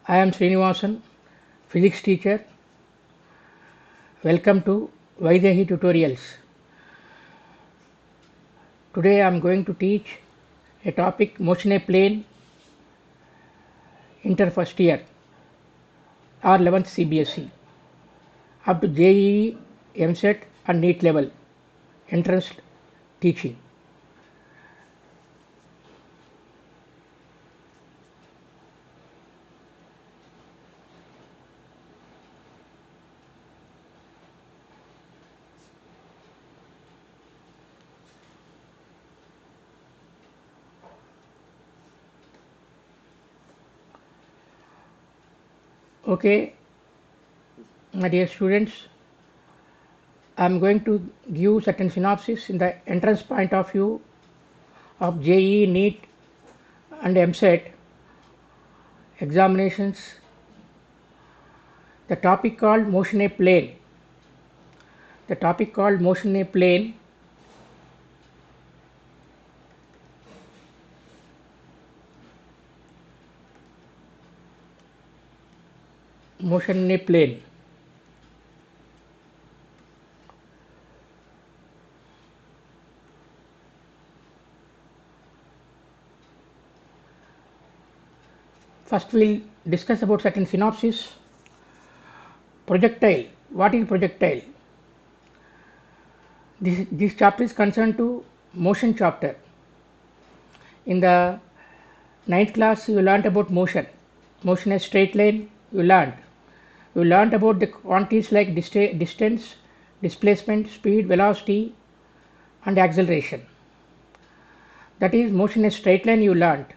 I am Srinivasan, physics teacher. Welcome to Vaidehi Tutorials. Today I am going to teach a topic Motioninplane inter first year or 11th CBSE up to JEE, MSET and NEET level entrance teaching. Okay, my dear students, I am going to give certain synopsis in the entrance point of view of JEE, NEET and MSET examinations. The topic called Motioninplane. The topic called Motioninplane Motioninplane. First we'll discuss about certain synopsis. Projectile. What is projectile? This chapter is concerned to motion chapter. In the 9th class you learnt about motion. Motion is straight line you learnt. You learnt about the quantities like distance, displacement, speed, velocity and acceleration. That is motion is straight line you learnt.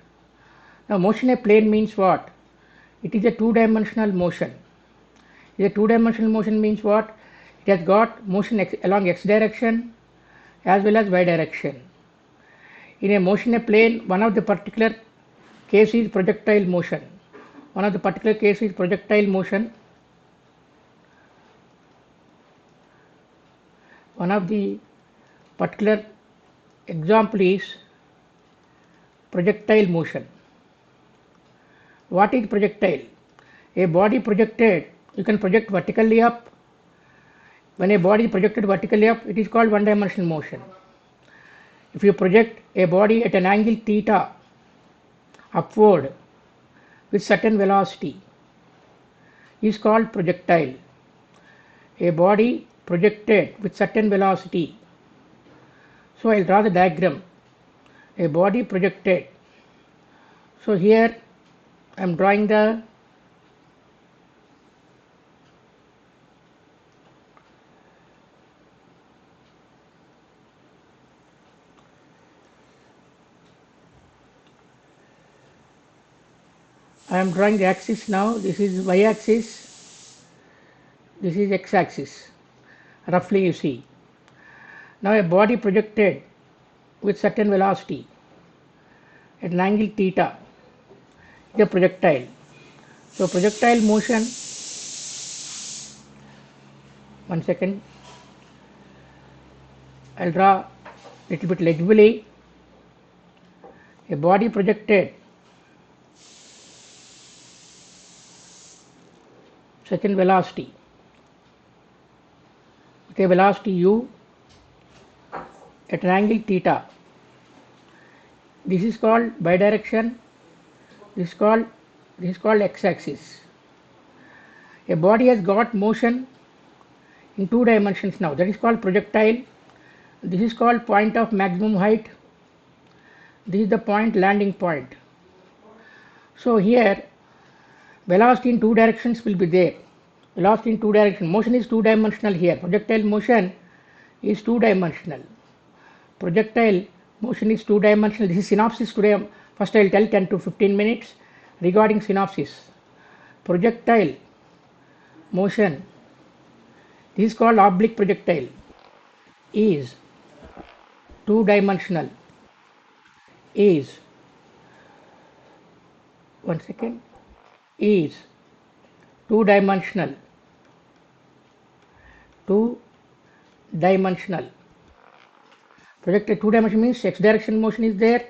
Now motion in a plane means what? It is a two-dimensional motion. A two-dimensional motion means what? It has got motion along x direction as well as y direction. In a motion in a plane, one of the particular case is projectile motion. One of the particular case is projectile motion. One of the particular example is projectile motion. What is projectile? A body projected, you can project vertically up. When a body is projected vertically up, it is called one-dimensional motion. If you project a body at an angle theta upward with certain velocity, is called projectile. A body projected with certain velocity. So I will draw the diagram. A body projected. So here I am drawing the axis now. This is y axis, this is x axis, roughly you see. Now a body projected with certain velocity at an angle theta is a projectile. So projectile motion, one second, I will draw little bit legibly. A body projected certain velocity with a velocity u at an angle theta. This is called bidirection. This is called x-axis. A body has got motion in two dimensions now. That is called projectile. This is called point of maximum height. This is the point landing point. So here velocity in two directions will be there. Velocity in two directions. Motion is two dimensional here. Projectile motion is two dimensional. Projectile motion is two dimensional. This is synopsis today. First I will tell 10 to 15 minutes regarding synopsis. Projectile motion, this is called oblique projectile, is two dimensional, is, one second, is two dimensional. Projectile two dimensional means x direction motion is there,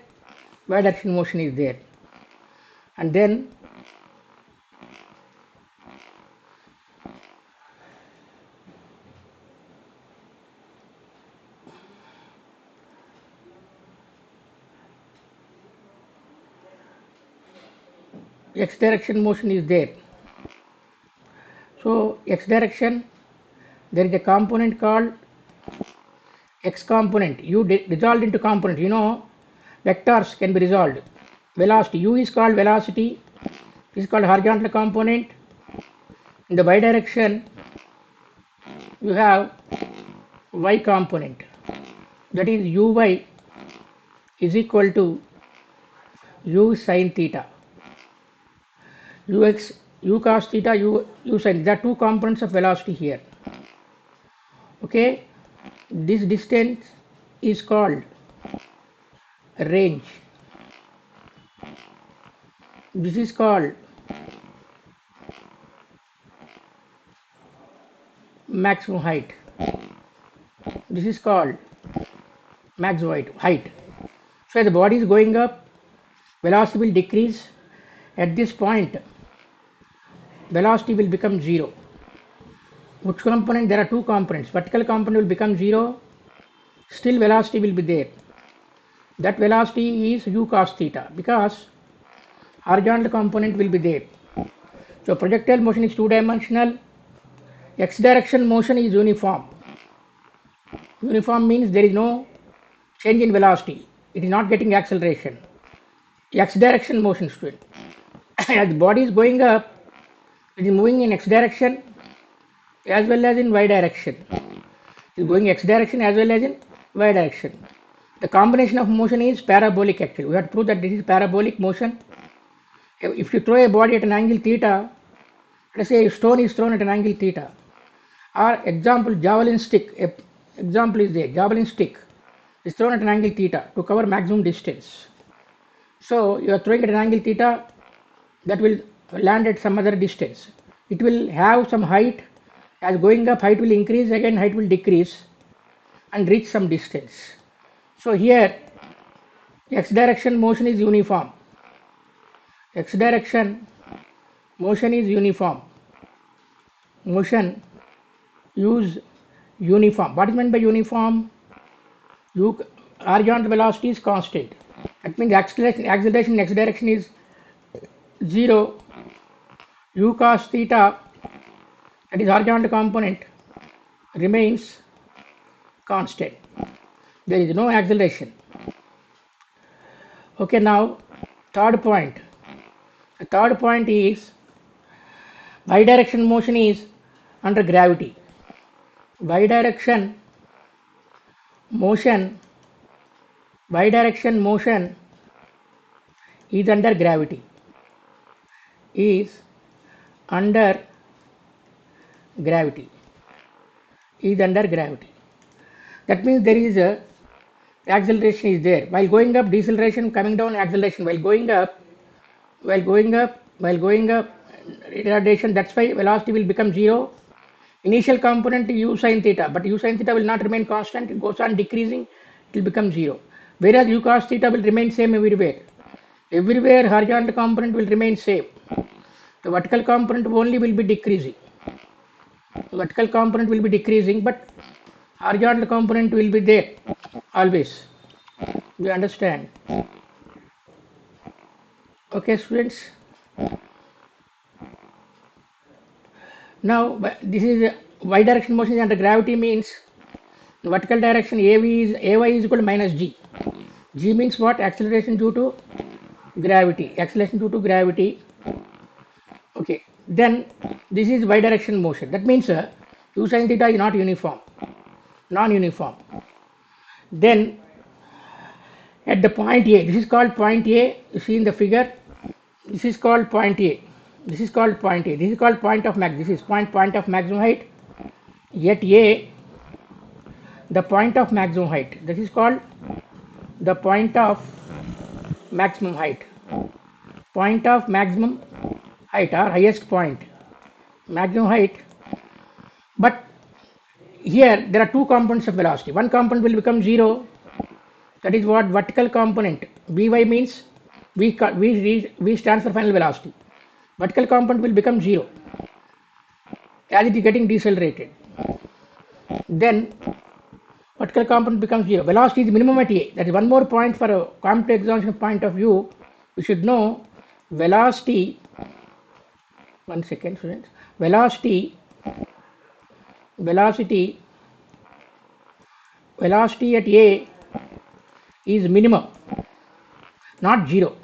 y direction motion is there, and then x direction motion is there. So x direction, there is a component called x component. U resolved into component. You know, vectors can be resolved. Velocity, u is called velocity, is called horizontal component. In the y direction, you have y component, that is uy is equal to u sin theta, ux, u cos theta, u sin. There are two components of velocity here. Okay, this distance is called range. This is called maximum height. This is called maximum height. So as the body is going up, velocity will decrease. At this point, velocity will become 0. Which component? There are two components. Vertical component will become 0. Still velocity will be there. That velocity is u cos theta because horizontal component will be there. So projectile motion is two-dimensional. X direction motion is uniform. Uniform means there is no change in velocity. It is not getting acceleration. X direction motion, student. As the body is going up, it is moving in x direction as well as in y direction. It is going x direction as well as in y direction. The combination of motion is parabolic actually. We have to prove that this is parabolic motion. If you throw a body at an angle theta, let us say a stone is thrown at an angle theta, or example javelin stick, example is there, javelin stick is thrown at an angle theta to cover maximum distance. So you are throwing at an angle theta, that will land at some other distance. It will have some height. As going up, height will increase, again height will decrease and reach some distance. So here x direction motion is uniform. X direction motion is uniform. Motion use uniform. What is meant by uniform? Horizontal velocity is constant. That means acceleration in x direction is 0. U cos theta, that is horizontal component, remains constant. There is no acceleration. Okay, now third point. The third point is bidirection motion is under gravity. Bidirection motion is under gravity. Is under gravity. Is under gravity. That means there is a acceleration is there. While going up, deceleration, coming down, acceleration. While going up, retardation. That's why velocity will become 0. Initial component u sin theta, but u sin theta will not remain constant. It goes on decreasing. It will become 0. Whereas u cos theta will remain same everywhere. Everywhere horizontal component will remain same. The vertical component only will be decreasing. Vertical component will be decreasing, but horizontal component will be there always. You understand? Okay, students. Now this is y direction motion under gravity means vertical direction ay is equal to minus g. G means what? Acceleration due to gravity. Acceleration due to gravity. Okay. Then this is y direction motion. That means u sin theta is not uniform, non-uniform. Then at the point A, this is called point A. You see in the figure, this is called point A. This is called point A. This is called point of max. This is point of maximum height. At A, the point of maximum height. This is called the point of maximum height. Point of maximum height or highest point. Maximum height. But here there are two components of velocity. One component will become 0. That is what? Vertical component. Vy means v stands for final velocity. Vertical component will become 0 as it is getting decelerated. Then vertical component becomes 0. Velocity is minimum at A. That is one more point for a commutative expansion point of view. You should know velocity One second, students. Velocity, velocity, velocity at A is minimum, not zero.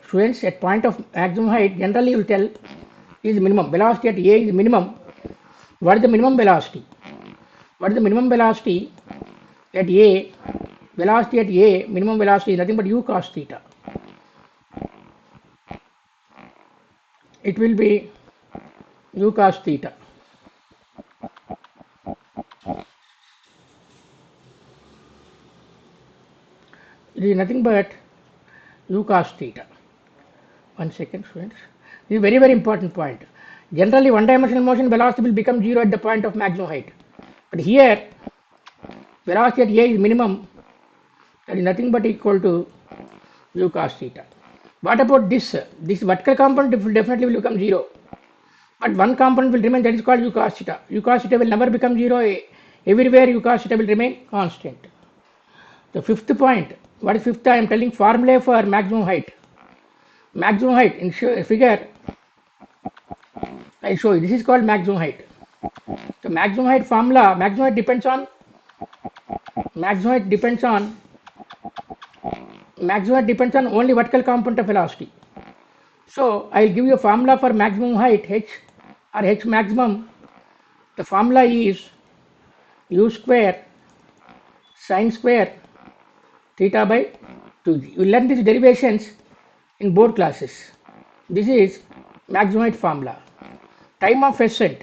Students, at point of maximum height, generally you will tell is minimum. Velocity at A is minimum. What is the minimum velocity? What is the minimum velocity at A? Velocity at A, minimum velocity is nothing but u cos theta. It will be u cos theta. It is nothing but u cos theta. One second, students. This is very, very important point. Generally, one-dimensional motion velocity will become zero at the point of maximum height. But here, velocity at A is minimum. That is nothing but equal to u cos theta. What about this? This vertical component will definitely will become zero. But one component will remain, that is called u cos theta. U cos theta will never become zero. Everywhere u cos theta will remain constant. The fifth point, what is fifth? I am telling formula for maximum height. Maximum height in figure, I show you. This is called maximum height. The maximum height formula, maximum height depends on only vertical component of velocity. So I will give you a formula for maximum height h or h maximum. The formula is u square sine square theta by 2g. You will learn these derivations in board classes. This is maximum height formula. Time of ascent,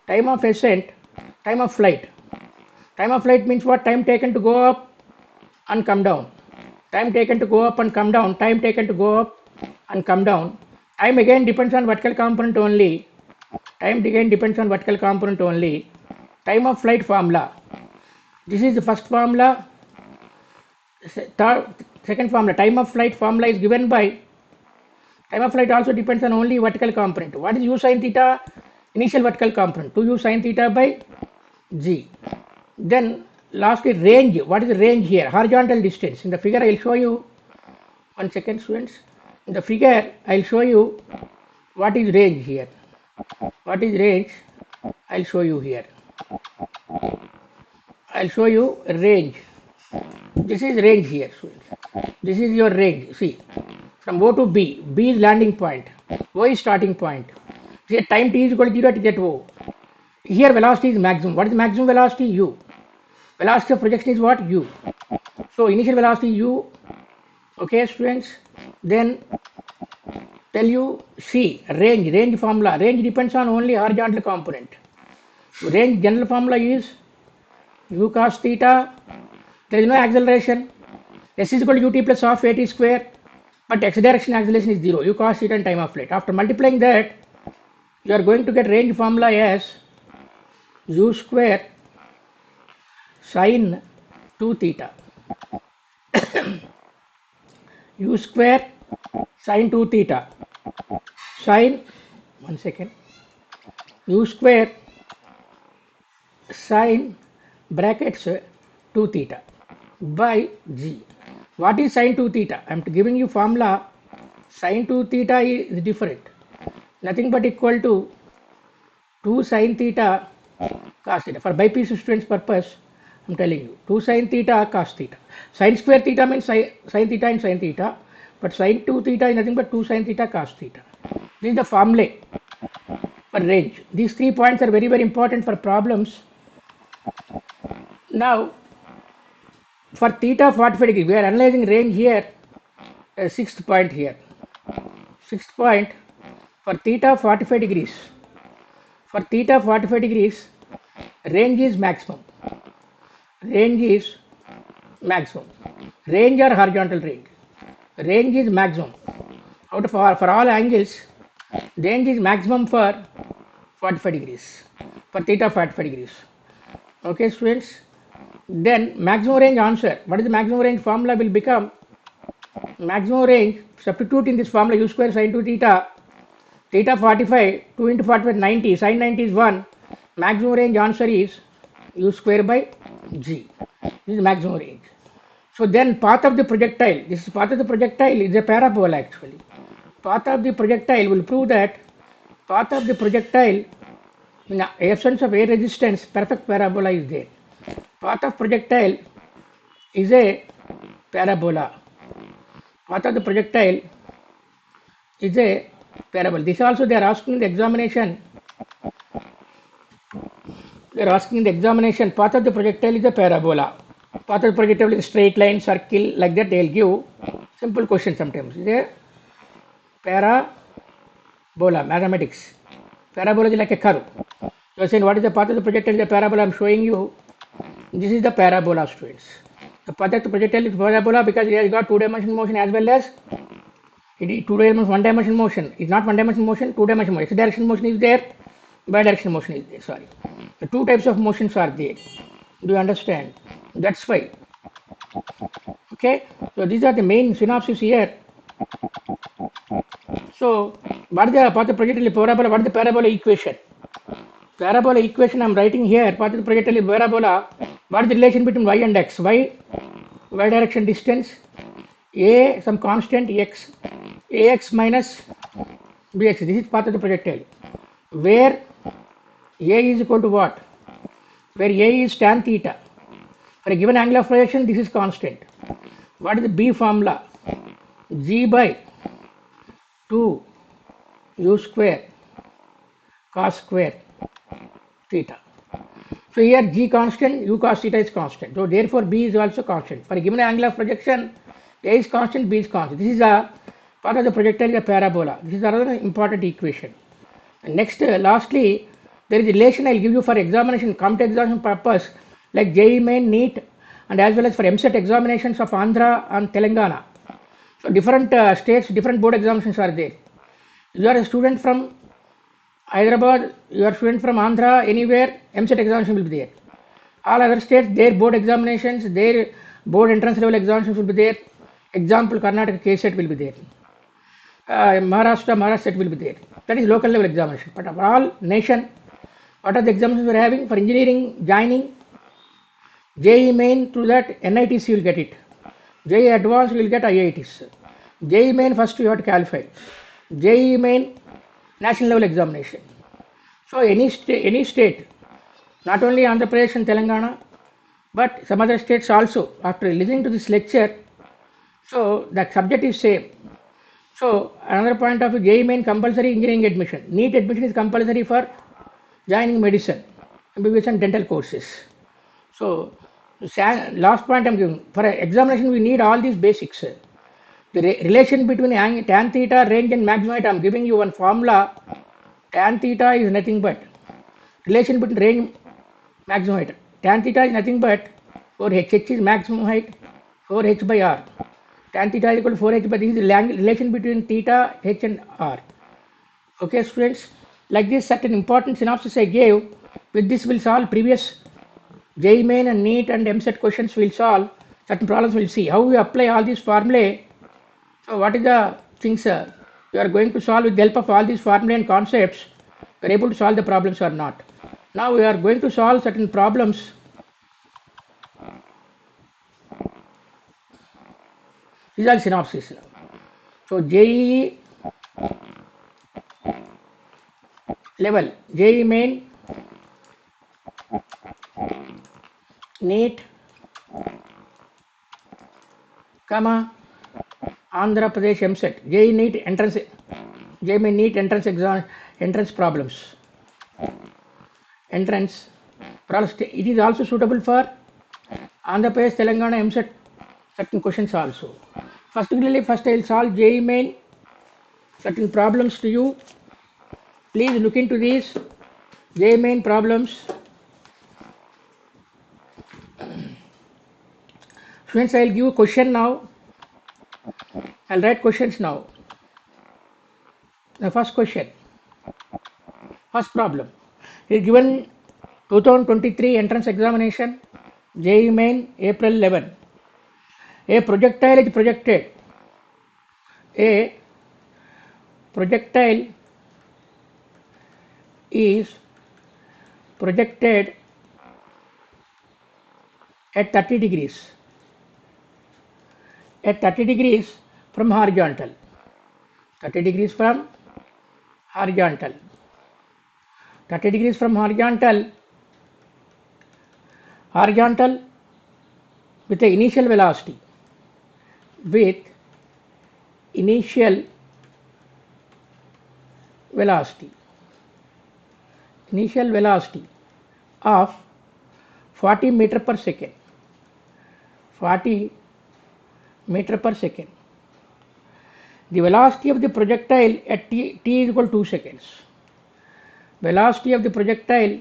time of ascent, time of flight. Time of flight means what? Time taken to go up and come down. Time taken to go up and come down. Time taken to go up and come down. Time again depends on vertical component only. Time again depends on vertical component only. Time of flight formula. This is the first formula. Second formula. Time of flight formula is given by. Time of flight also depends on only vertical component. What is u sin theta? Initial vertical component. 2u sin theta by g. Then lastly range. What is the range here? Horizontal distance. In the figure I will show you. One second, students. In the figure I will show you what is range here. What is range? I will show you here. I will show you range. This is range here, students. This is your range. See, from O to B. B is landing point. O is starting point. See, at time t is equal to 0 at O. Here velocity is maximum. What is maximum velocity? U. Velocity of projection is what? U. So initial velocity U. Okay, students. Then tell you C, range formula. Range depends on only horizontal component. Range general formula is u cos theta. There is no acceleration. S is equal to ut plus half at square. But x direction acceleration is 0. U cos theta and time of flight. After multiplying that, you are going to get range formula as u square sine 2 theta. U square sine 2 theta. Sine, one second. U square sine brackets 2 theta by g. What is sine 2 theta? I am giving you formula. Sine 2 theta is different. Nothing but equal to 2 sine theta cos theta. For bipiece students purpose, I am telling you 2 sine theta cos theta. Sine square theta means sine theta and sine theta, but sine 2 theta is nothing but 2 sine theta cos theta. This is the formula for range. These 3 points are very, very important for problems. Now, for theta 45 degree, we are analyzing range here, sixth point here. Sixth point, for theta 45 degrees. For theta 45 degrees, range is maximum. Range is maximum. Range or horizontal range. Range is maximum. Out of for all angles, range is maximum for 45 degrees. For theta 45 degrees. Okay, students. Then maximum range answer. What is the maximum range formula will become? Maximum range, substitute in this formula u square sine 2 theta. Theta 45, 2 into 45, 90. Sine 90 is 1. Maximum range answer is u square by g. This is maximum range. So then path of the projectile. This is path of the projectile is a parabola actually. Path of the projectile will prove that Path of the projectile, in the absence of air resistance, perfect parabola is there. Path of projectile is a parabola. Path of the projectile is a parabola. This also they are asking in the examination. They are asking in the examination, path of the projectile is a parabola. Path of the projectile is a straight line, circle, like that they will give simple question sometimes. Is a parabola, mathematics. Parabola is like a curve. You are saying what is the path of the projectile is a parabola, I am showing you. This is the parabola, students. The path of the projectile is parabola because it has got two-dimensional motion as well as two-dimensional, one-dimensional motion. It's not one-dimensional motion, two-dimensional motion. X-direction motion is there, bi-directional motion is there. Sorry, the two types of motions are there. Do you understand? That's why. Okay. So these are the main synopsis here. So what is the path of the projectile parabola? What is the parabola equation? Parabola equation I am writing here. Path of the projectile parabola. What is the relation between y and x? Y direction distance. A some constant x. Ax minus bx. This is path of the projectile. Where a is equal to what? Where a is tan theta. For a given angle of projection, this is constant. What is the b formula? G by 2 u square cos square theta. So here g constant, u cos theta is constant. So therefore b is also constant. For a given angle of projection, a is constant, b is constant. This is a part of the projectile is a parabola. This is another important equation. And next, lastly, there is a relation I will give you for examination, competitive examination purpose, like JEE Main, NEET, and as well as for MSET examinations of Andhra and Telangana. So different states, different board examinations are there. You are a student from Hyderabad, you are a student from Andhra, anywhere, MSET examination will be there. All other states, their board examinations, their board entrance level examinations will be there. Example, Karnataka KSET will be there. Maharashtra set will be there. That is local level examination. But for all nation, what are the examinations we are having? For engineering joining, JEE Main, through that NITC you will get it. JEE Advanced you will get IITs. JEE Main first you have to qualify. JEE Main national level examination. So any state, not only Andhra Pradesh and Telangana, but some other states also, after listening to this lecture, so the subject is same. So another point of view, JEE Main compulsory engineering admission. NEET admission is compulsory for joining medicine, MBBS and dental courses. So last point I am giving, for examination we need all these basics. The relation between tan theta, range and maximum height, I am giving you one formula. Tan theta is nothing but relation between range maximum height. Tan theta is nothing but 4h, h is maximum height, 4h by r. Tan theta is equal to 4h by, this is the relation between theta, h and r. Okay students, like this certain important synopsis I gave. With this we will solve previous JEE Main and NEET and MSET questions. We will solve certain problems. We will see how we apply all these formulae. So what is the things you are going to solve with the help of all these formulae and concepts. We are able to solve the problems or not. Now we are going to solve certain problems. These are synopsis. So JEE level, JEE Main, NEET, comma, Andhra Pradesh MSET, JEE NEET entrance, JEE Main NEET entrance exam, entrance problems. Entrance problems. It is also suitable for Andhra Pradesh, Telangana MSET certain questions also. First I will solve JEE Main certain problems to you. Please look into these JEE Main problems. Students, I will give a question now. I will write questions now. The first question, first problem is given 2023 entrance examination, JEE Main, April 11. A projectile is projected. A projectile is projected at 30 degrees. At 30 degrees from horizontal. 30 degrees from horizontal. 30 degrees from horizontal with the initial velocity with initial velocity of 40 meter per second. 40 meter per second. The velocity of the projectile at t is equal to 2 seconds. Velocity of the projectile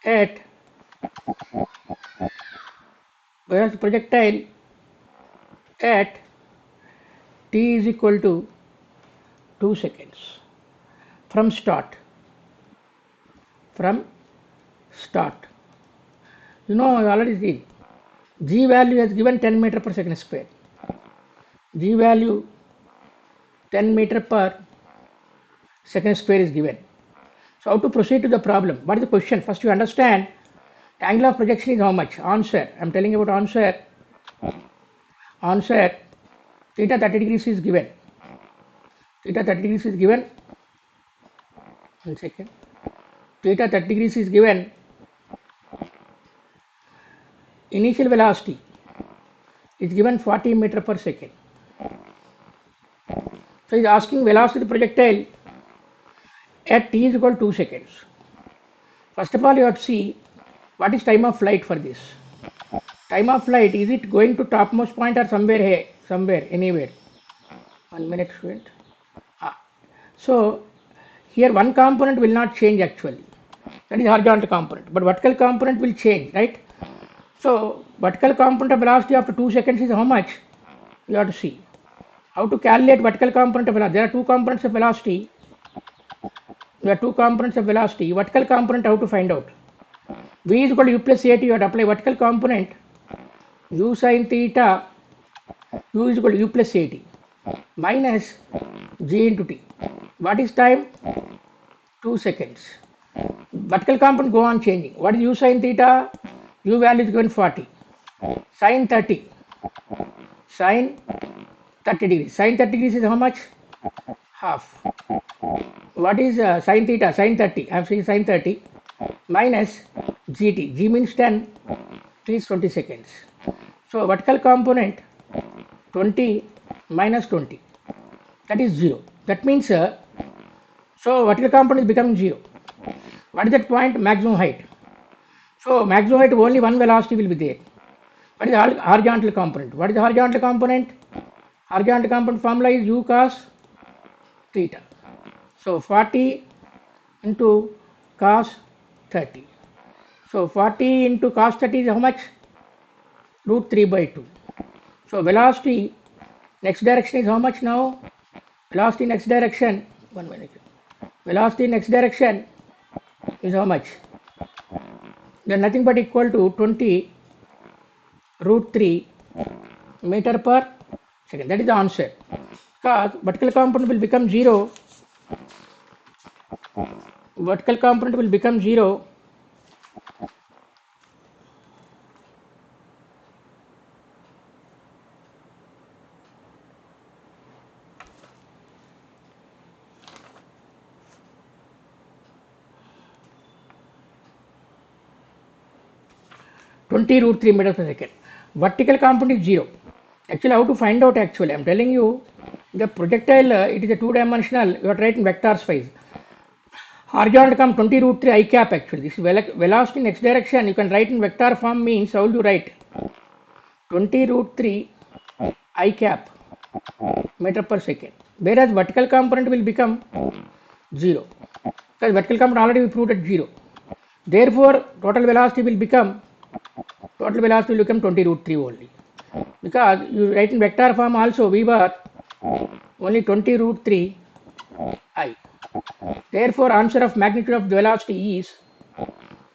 at t is equal to 2 seconds from start. You know, I already seen g value has given 10 meter per second square. G value 10 meter per second square is given. So how to proceed to the problem? What is the question? First you understand angle of projection is how much? Answer. I am telling you about answer. Answer, theta 30 degrees is given. Theta 30 degrees is given. 1 second. Theta 30 degrees is given. Initial velocity is given 40 meter per second. So he is asking velocity of the projectile at t is equal to 2 seconds. First of all, you have to see what is time of flight for this. Time of flight, is it going to topmost point or somewhere here, anywhere? 1 minute, student. So here one component will not change actually. That is horizontal component, but vertical component will change, right? So vertical component of velocity after 2 seconds is how much? You have to see. How to calculate vertical component of velocity? There are two components of velocity. Vertical component, how to find out? V is equal to u plus at. You have to apply vertical component u sin theta. U is equal to u plus at minus g into t. What is time? 2 seconds. Vertical component go on changing. What is u sin theta? U value is given 40. Sin 30. Sin 30 degrees. Sin 30 degrees is how much? Half. What is sin theta? Sin 30. I am saying sin 30 minus gt. G means 10. T is 20 seconds. So vertical component 20 minus 20. That is 0. That means so vertical component is becoming 0. What is that point? Maximum height. So maximum height only one velocity will be there. What is the horizontal component? What is the horizontal component? Horizontal component formula is u cos theta. So 40 into cos 30. So 40 into cos 30 is how much? Root 3 by 2. So velocity next direction is how much now? Velocity next direction, 1 minute. Velocity next direction is how much? Then nothing but equal to 20 root 3 meter per second. That is the answer. Because vertical component will become 0. Vertical component will become 0. Root 3 meters per second. Vertical component is 0. Actually, how to find out actually? I am telling you, the projectile, it is a two-dimensional, you have to write in vectors phase. Horizontal come 20 root 3 I cap actually. This is velocity in x direction, you can write in vector form means, how will you write? 20 root 3 I cap meter per second. Whereas vertical component will become 0. Because vertical component already we proved at 0. Therefore, total velocity will become 20 root 3 only. Because you write in vector form also we were only 20 root 3 I. Therefore, answer of magnitude of the velocity is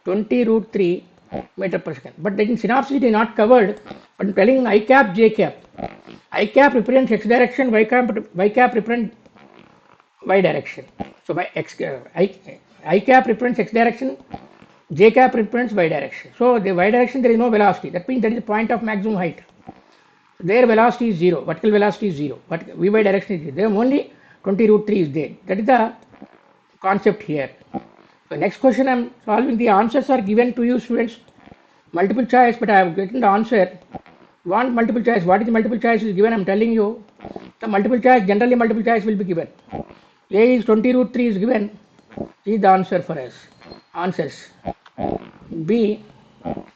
20 root 3 meter per second. But in synopsis it is not covered. But I'm telling I cap, j cap. I cap represents x direction, y cap represents y direction. So by I cap represents x direction, j cap represents y direction. So the y direction there is no velocity. That means that is the point of maximum height. their velocity is 0, vertical velocity is 0, but v by direction is 0. There only 20 root 3 is there. That is the concept here. So next question I am solving, the answers are given to you students, multiple choice, but I have gotten the answer. Want multiple choice, what is the multiple choice is given, I am telling you. The multiple choice, generally multiple choice will be given. A is 20 root 3 is given, this is the answer for us. Answers. B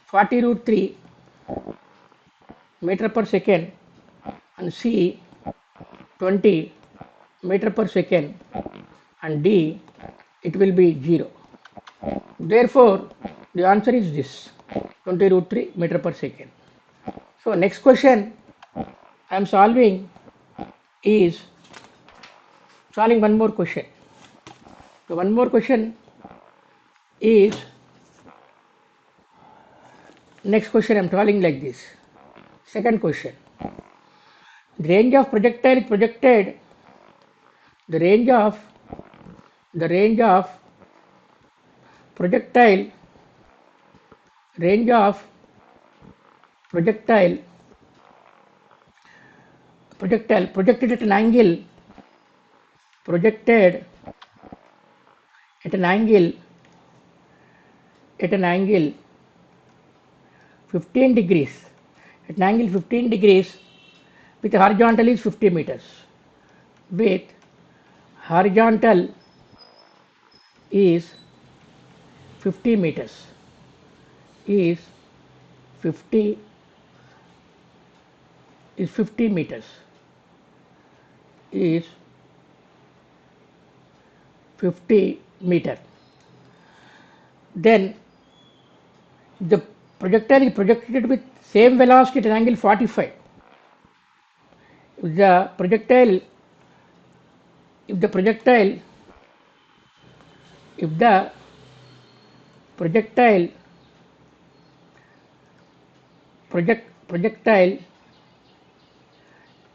40 root 3 meter per second, and C 20 meter per second, and D it will be 0. Therefore the answer is this, 20 root 3 meter per second. So next question I am solving is solving one more question. So one more question is, next question I am solving like this. Second question, the range of projectile projected, the range of projectile projected at an angle, projected at an angle 15 degrees, at an angle 15 degrees with horizontal is 50 meters, with horizontal is 50 meters, is 50 meters, is 50 meter. Then the projectile is projected with same velocity at an angle 45. If the projectile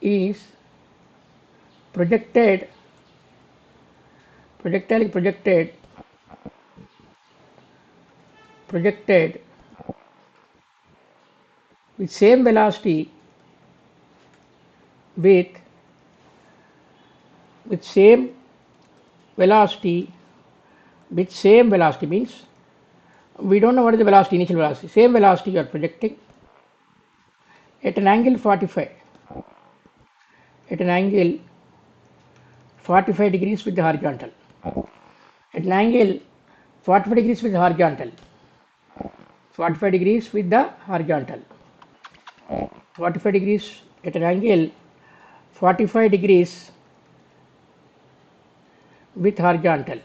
is projected with same velocity with same velocity means we don't know what is the velocity, initial velocity, same velocity you are projecting at an angle 45, at an angle 45 degrees with the horizontal, at an angle 45 degrees with the horizontal, 45 degrees with the horizontal, 45 degrees at an angle 45 degrees with horizontal,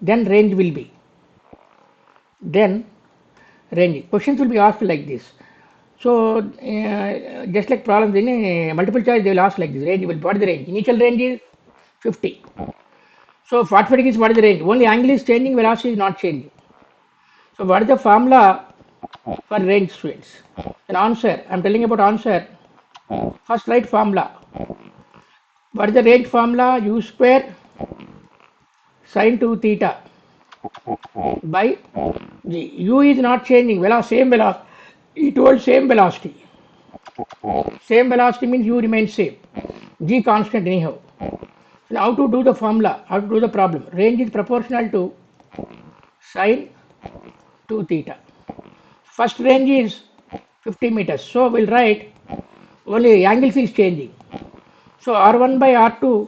then range will be, questions will be asked like this. So just like problems in multiple choice, they will ask like this, range will, what is the range, initial range is 50, so 45 degrees, what is the range, only angle is changing, velocity is not changing. So what is the formula for range, students? An answer, I am telling about answer. First write formula. What is the range formula? U square sin 2 theta by g. U is not changing, same velocity. He told same velocity. Same velocity means U remains same. G constant anyhow. So how to do the formula? How to do the problem? Range is proportional to sin 2 theta. First range is 50 meters. So we'll write only angles is changing. So R1 by R2,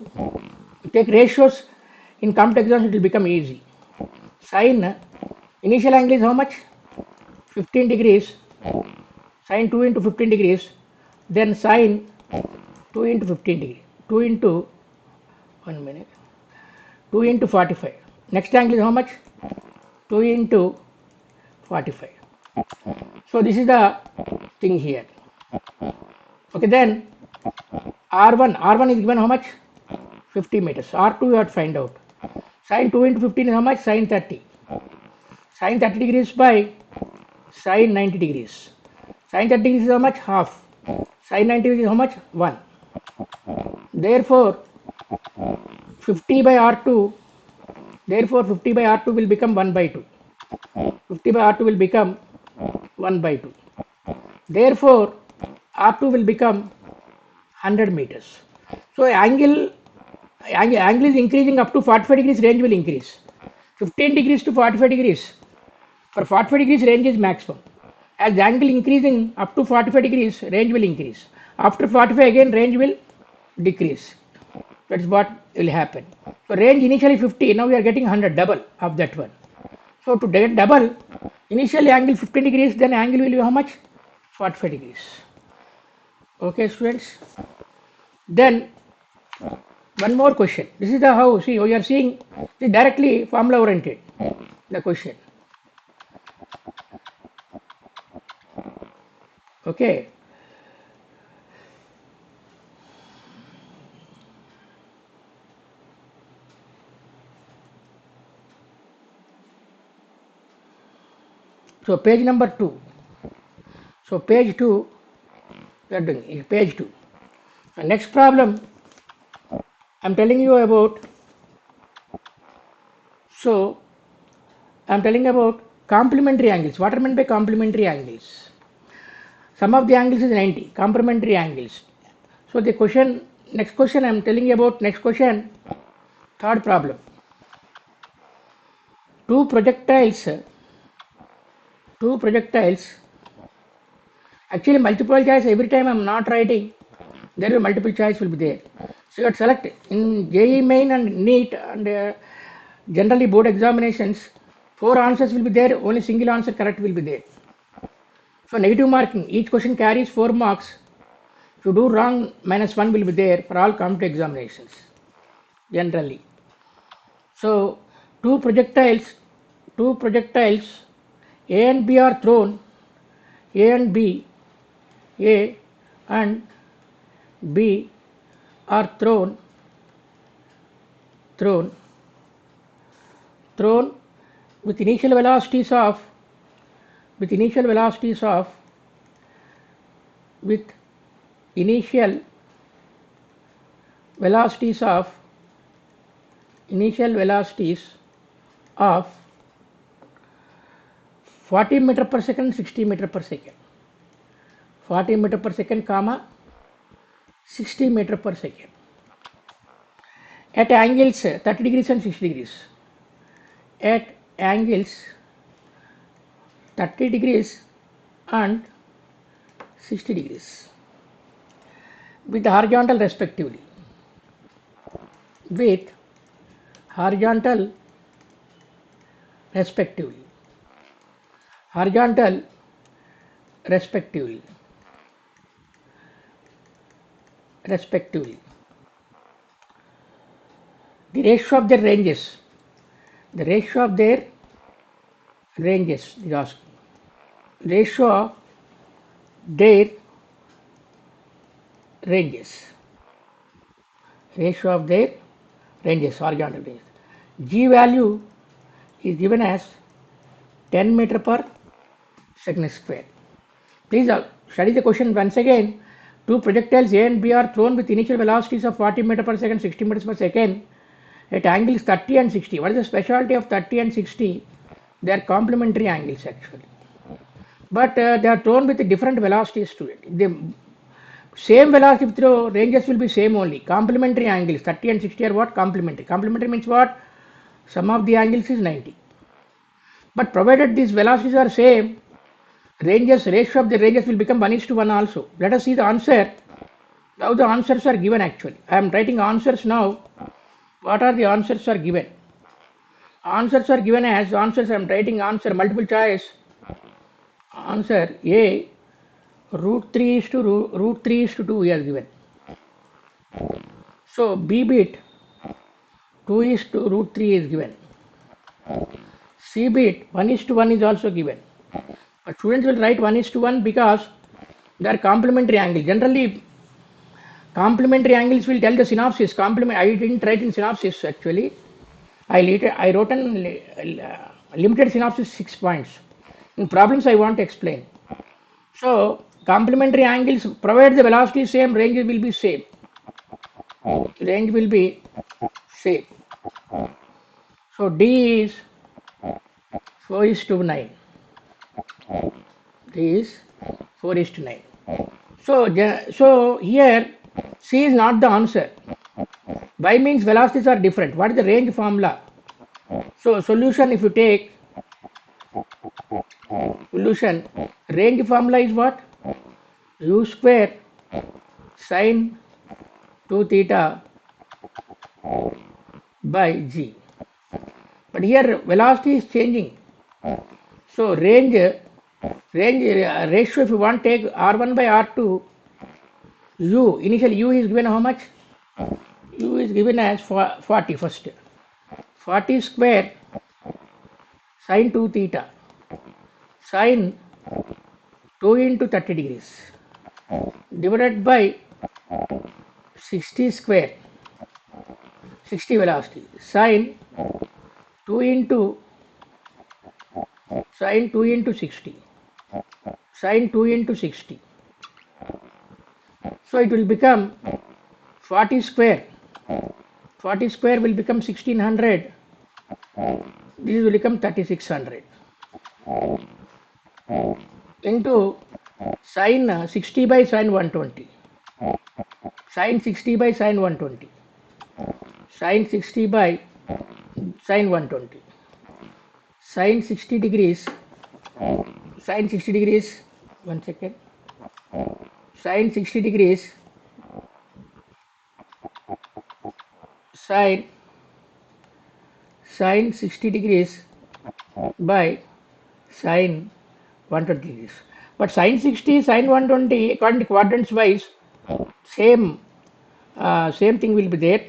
take ratios in complex exams, it will become easy. Sin initial angle is how much? 15 degrees. Sin 2 into 15 degrees. Then sin 2 into 15 degrees. 2 into 2 into 45. Next angle is how much? 2 into 45. So this is the thing here. Okay, then R1 is given how much? 50 meters. R2 you have to find out. Sin 2 into 15 is how much? Sin 30. Sin 30 degrees by sin 90 degrees. Sin 30 degrees is how much? Half. Sin 90 degrees is how much? 1. Therefore 50 by R2 will become 1 by 2. 50 by R2 will become 1 by 2. Therefore, R2 will become 100 meters. So angle is increasing up to 45 degrees, range will increase. 15 degrees to 45 degrees. For 45 degrees, range is maximum. As the angle increasing up to 45 degrees, range will increase. After 45 again, range will decrease. That is what will happen. So range initially 50, now we are getting 100, double of that one. So to get double, initially angle 15 degrees, then angle will be how much? 45 degrees. Okay, students. Then one more question. This is the how. See, we are seeing the directly formula oriented. The question. Okay. So page number 2. So page 2, we are doing page 2. The next problem I am telling you about. So I am telling about complementary angles. What are meant by complementary angles? Sum of the angles is 90. Complementary angles. So the question, next question I am telling you about. Next question, third problem. Two projectiles. Actually, multiple choice every time I am not writing. There will multiple choice will be there. So you have to select in JEE main and NEET and generally board examinations. 4 answers will be there. Only single answer correct will be there. So negative marking. Each question carries 4 marks. If you do wrong, -1 will be there for all competitive examinations. Generally. So two projectiles, A and B are thrown. A and B, A and B are thrown with initial velocities of with initial velocities of 40 meter per second, 60 meter per second. 40 meter per second, comma 60 meter per second. At angles 30 degrees and 60 degrees. At angles 30 degrees and 60 degrees with horizontal respectively. With horizontal respectively. Horizontal respectively. The ratio of their ranges. The ratio of their ranges is asked. Ratio of their ranges. Ratio of their ranges, horizontal ranges. G value is given as 10 meter per second square. Please study the question once again. Two projectiles A and B are thrown with initial velocities of 40 meter per second, 60 meters per second at angles 30 and 60. What is the specialty of 30 and 60? They are complementary angles actually. But they are thrown with different velocities to it. The same velocity through ranges will be same only. Complementary angles 30 and 60 are what? Complementary. Complementary means what? Sum of the angles is 90. But provided these velocities are same, ratio of the ranges will become 1:1 also. Let us see the answer. Now the answers are given actually. I am writing answers now. What are the answers are given? Answers are given as answers. I am writing answer multiple choice. Answer A √3 is to √3 is to 2 we are given. So B bit 2 is to √3 is given. C bit 1:1 is also given. But students will write 1:1 because they are complementary angles. Generally, complementary angles will tell the synopsis. I didn't write in synopsis actually. I wrote in limited synopsis 6 points. In problems I want to explain. So complementary angles provide the velocity same, range will be same. Range will be same. So D is 4 is to 9. This is 4 is to 9. So here C is not the answer. Why means velocities are different. What is the range formula? So solution, if you take solution, range formula is what? U square sine 2 theta by g. But here velocity is changing. So range ratio, if you want, take r1 by r2. U initial U is given how much? U is given as 40 first. 40 square sine 2 theta sine 2 into 30 degrees divided by 60 square, 60 velocity, sine 2 into 60, sine 2 into 60. So it will become 40 square. 40 square will become 1600. This will become 3600 into sine 60 by sine 120. Sine 60 by sine 120. Sine 60 by sine 120. Sine 60 degrees. Sine 60 degrees. 1 second. Sine 60 degrees. Sine 60 degrees by sine 120 degrees. But sine 60, sine 120, according to quadrants wise, same thing will be there.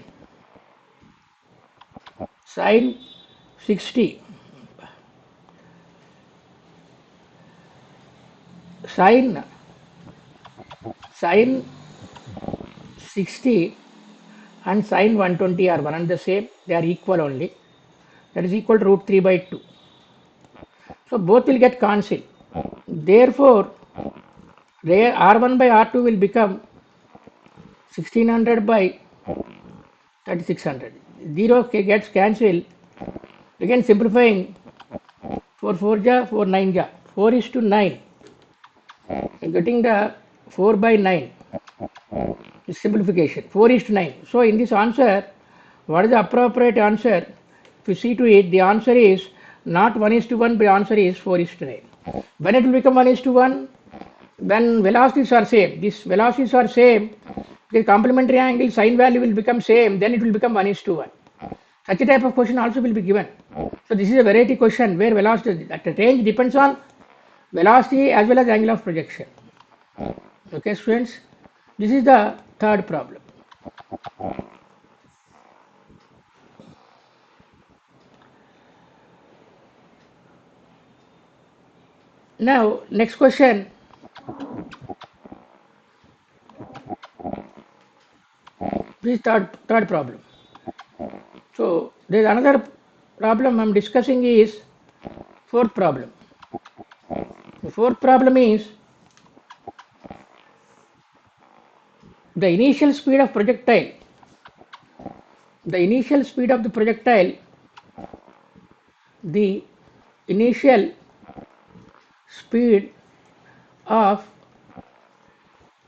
Sine 60, sine 60 and sine 120 are one and the same. They are equal only. That is equal to root 3 by 2. So both will get cancelled. Therefore, R1 by R2 will become 1600 by 3600. 0 gets cancelled. Again simplifying, 4 4 ja, 4 9 ja, 4 is to 9. Getting the 4 by 9 is simplification. 4 is to 9. So in this answer, what is the appropriate answer? If you see to it, the answer is not 1 is to 1, but the answer is 4 is to 9. When it will become 1 is to 1? When velocities are same. These velocities are same. The complementary angle sine value will become same. Then it will become 1 is to 1. Such a type of question also will be given. So this is a variety question where velocity, that range depends on velocity as well as angle of projection. Okay, students. This is the third problem. Now, next question. This is third problem. So there is another problem I am discussing is fourth problem. The fourth problem is the initial speed of projectile. The initial speed of the projectile. The initial speed of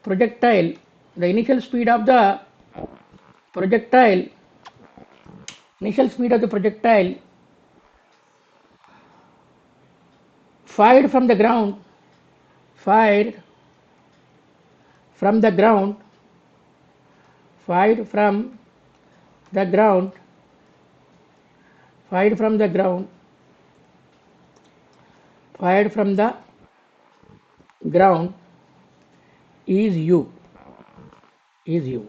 projectile. The initial speed of the projectile. Initial speed of the projectile fired from the ground. Fired from the ground. Fired from the ground. Fired from the ground. Fired from the ground is u. Is u.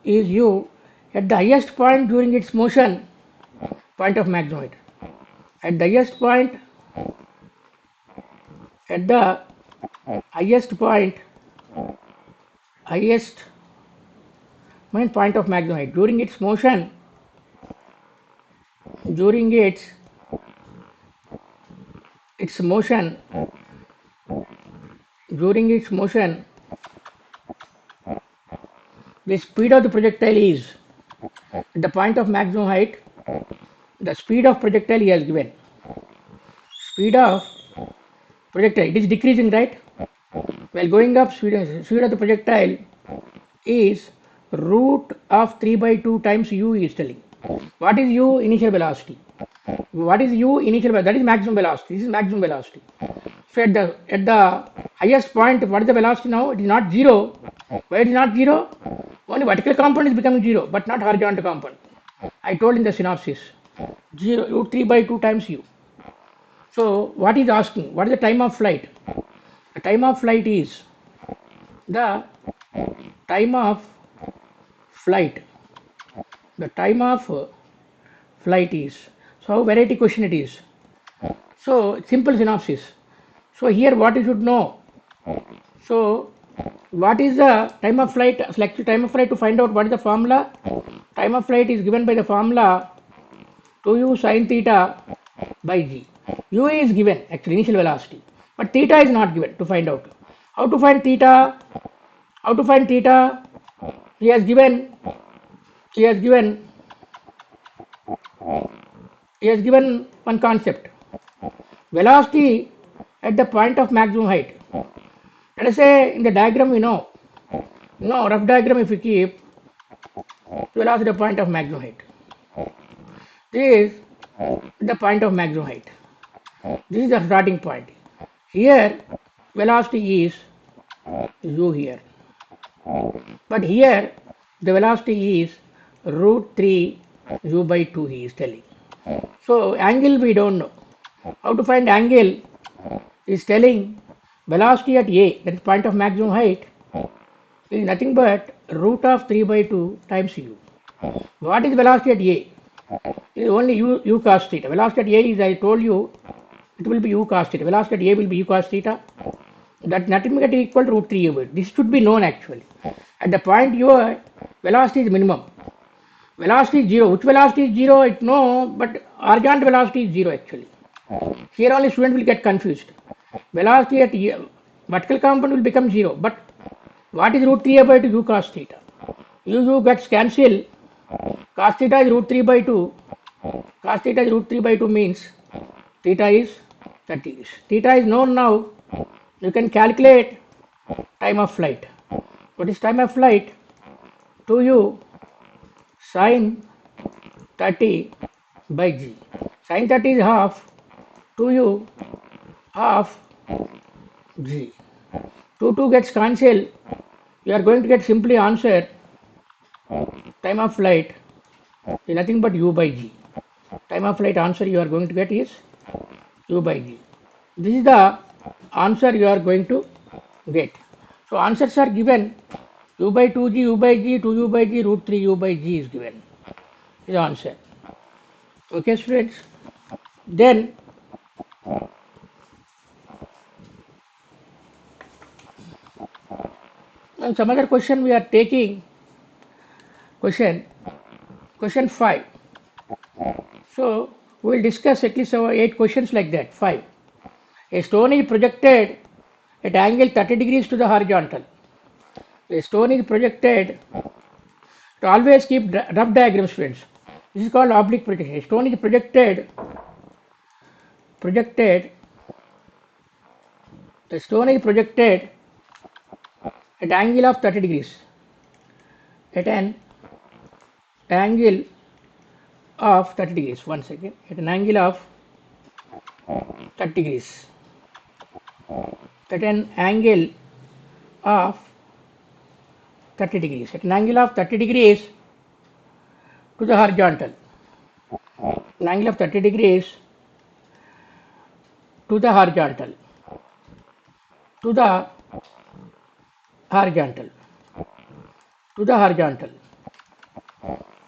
Is u at the highest point during its motion, point of maximum height. At the highest point, at the highest point, highest point of maximum height during its motion, during its motion, during its motion, the speed of the projectile is at the point of maximum height The speed of projectile he has given. Speed of projectile, it is decreasing, right? While going up, speed of the projectile is root of 3 by 2 times u is telling. What is u? Initial velocity. What is u? Initial velocity. That is maximum velocity. This is maximum velocity. So at the highest point, what is the velocity now? It is not 0. Why it is not 0? Only vertical component is becoming 0, but not horizontal component. I told in the synopsis. 0 root 3 by 2 times u. So what is asking? What is the time of flight? The time of flight is the time of flight. The time of flight is. So variety question it is. So simple synopsis. So here what you should know. So what is the time of flight? Select time of flight to find out what is the formula. Time of flight is given by the formula 2u sin theta by g. U is given actually initial velocity, but theta is not given to find out. How to find theta? How to find theta? He has given he has given one concept. Velocity at the point of maximum height. Let us say in the diagram we know, rough diagram if we keep velocity at the point of maximum height. This is the point of maximum height. This is the starting point. Here velocity is u here, but here the velocity is root 3 u by 2 he is telling. So angle we don't know. How to find angle is telling velocity at a, that is point of maximum height, is nothing but root of 3 by 2 times u. What is velocity at a? It is only u cos theta. Velocity at a is, I told you, it will be u cos theta. Velocity at a will be u cos theta. That nothing but equal to root 3 u. This should be known actually. At the point u, velocity is minimum. Velocity is 0. Which velocity is 0? It no, but horizontal velocity is 0 actually. Here only student will get confused. Velocity at vertical component will become 0. But what is root 3 by 2? U cos theta. U gets cancelled. Cos theta is root 3 by 2. Cos theta is root 3 by 2 means theta is 30 degrees. Theta is known now. You can calculate time of flight. What is time of flight? 2u sin 30 by g. Sin 30 is half. 2u half g. 2 gets cancelled. You are going to get simply answer time of flight is nothing but u by g. Time of flight answer you are going to get is u by g. This is the answer you are going to get. So answers are given u by 2g, u by g, 2u by g, root 3 u by g is given. Is the answer. Okay students. Then some other question we are taking. Question 5. So we will discuss at least 8 questions like that. 5. A stone is projected at angle 30 degrees to the horizontal. A stone is projected. To always keep rough diagram, students. This is called oblique projection. A stone is projected. The stone is projected at angle of 30 degrees. At an angle of 30 degrees. 1 second. At an angle of 30 degrees. At an angle of 30 degrees. At an angle of 30 degrees to the horizontal. An angle of 30 degrees to the horizontal. To the horizontal. To the horizontal.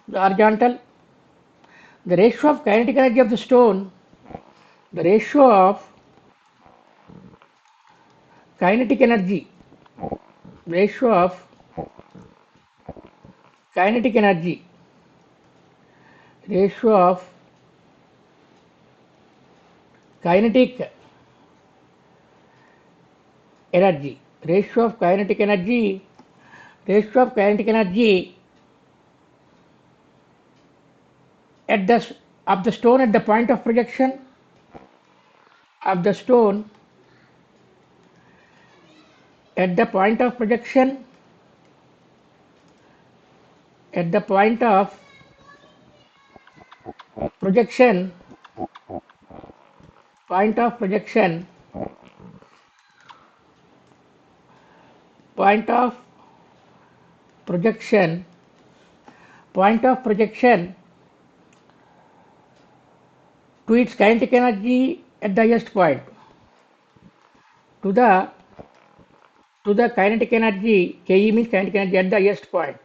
The horizontal. The ratio of kinetic energy of the stone. The ratio of kinetic energy. Ratio of kinetic energy. Ratio of kinetic energy. Ratio of kinetic energy. Ratio of kinetic energy at the of the stone at the point of projection of the stone at the point of projection at the point of projection point of projection point of projection point of projection to its kinetic energy at the highest point, to the kinetic energy, Ke means kinetic energy at the highest point.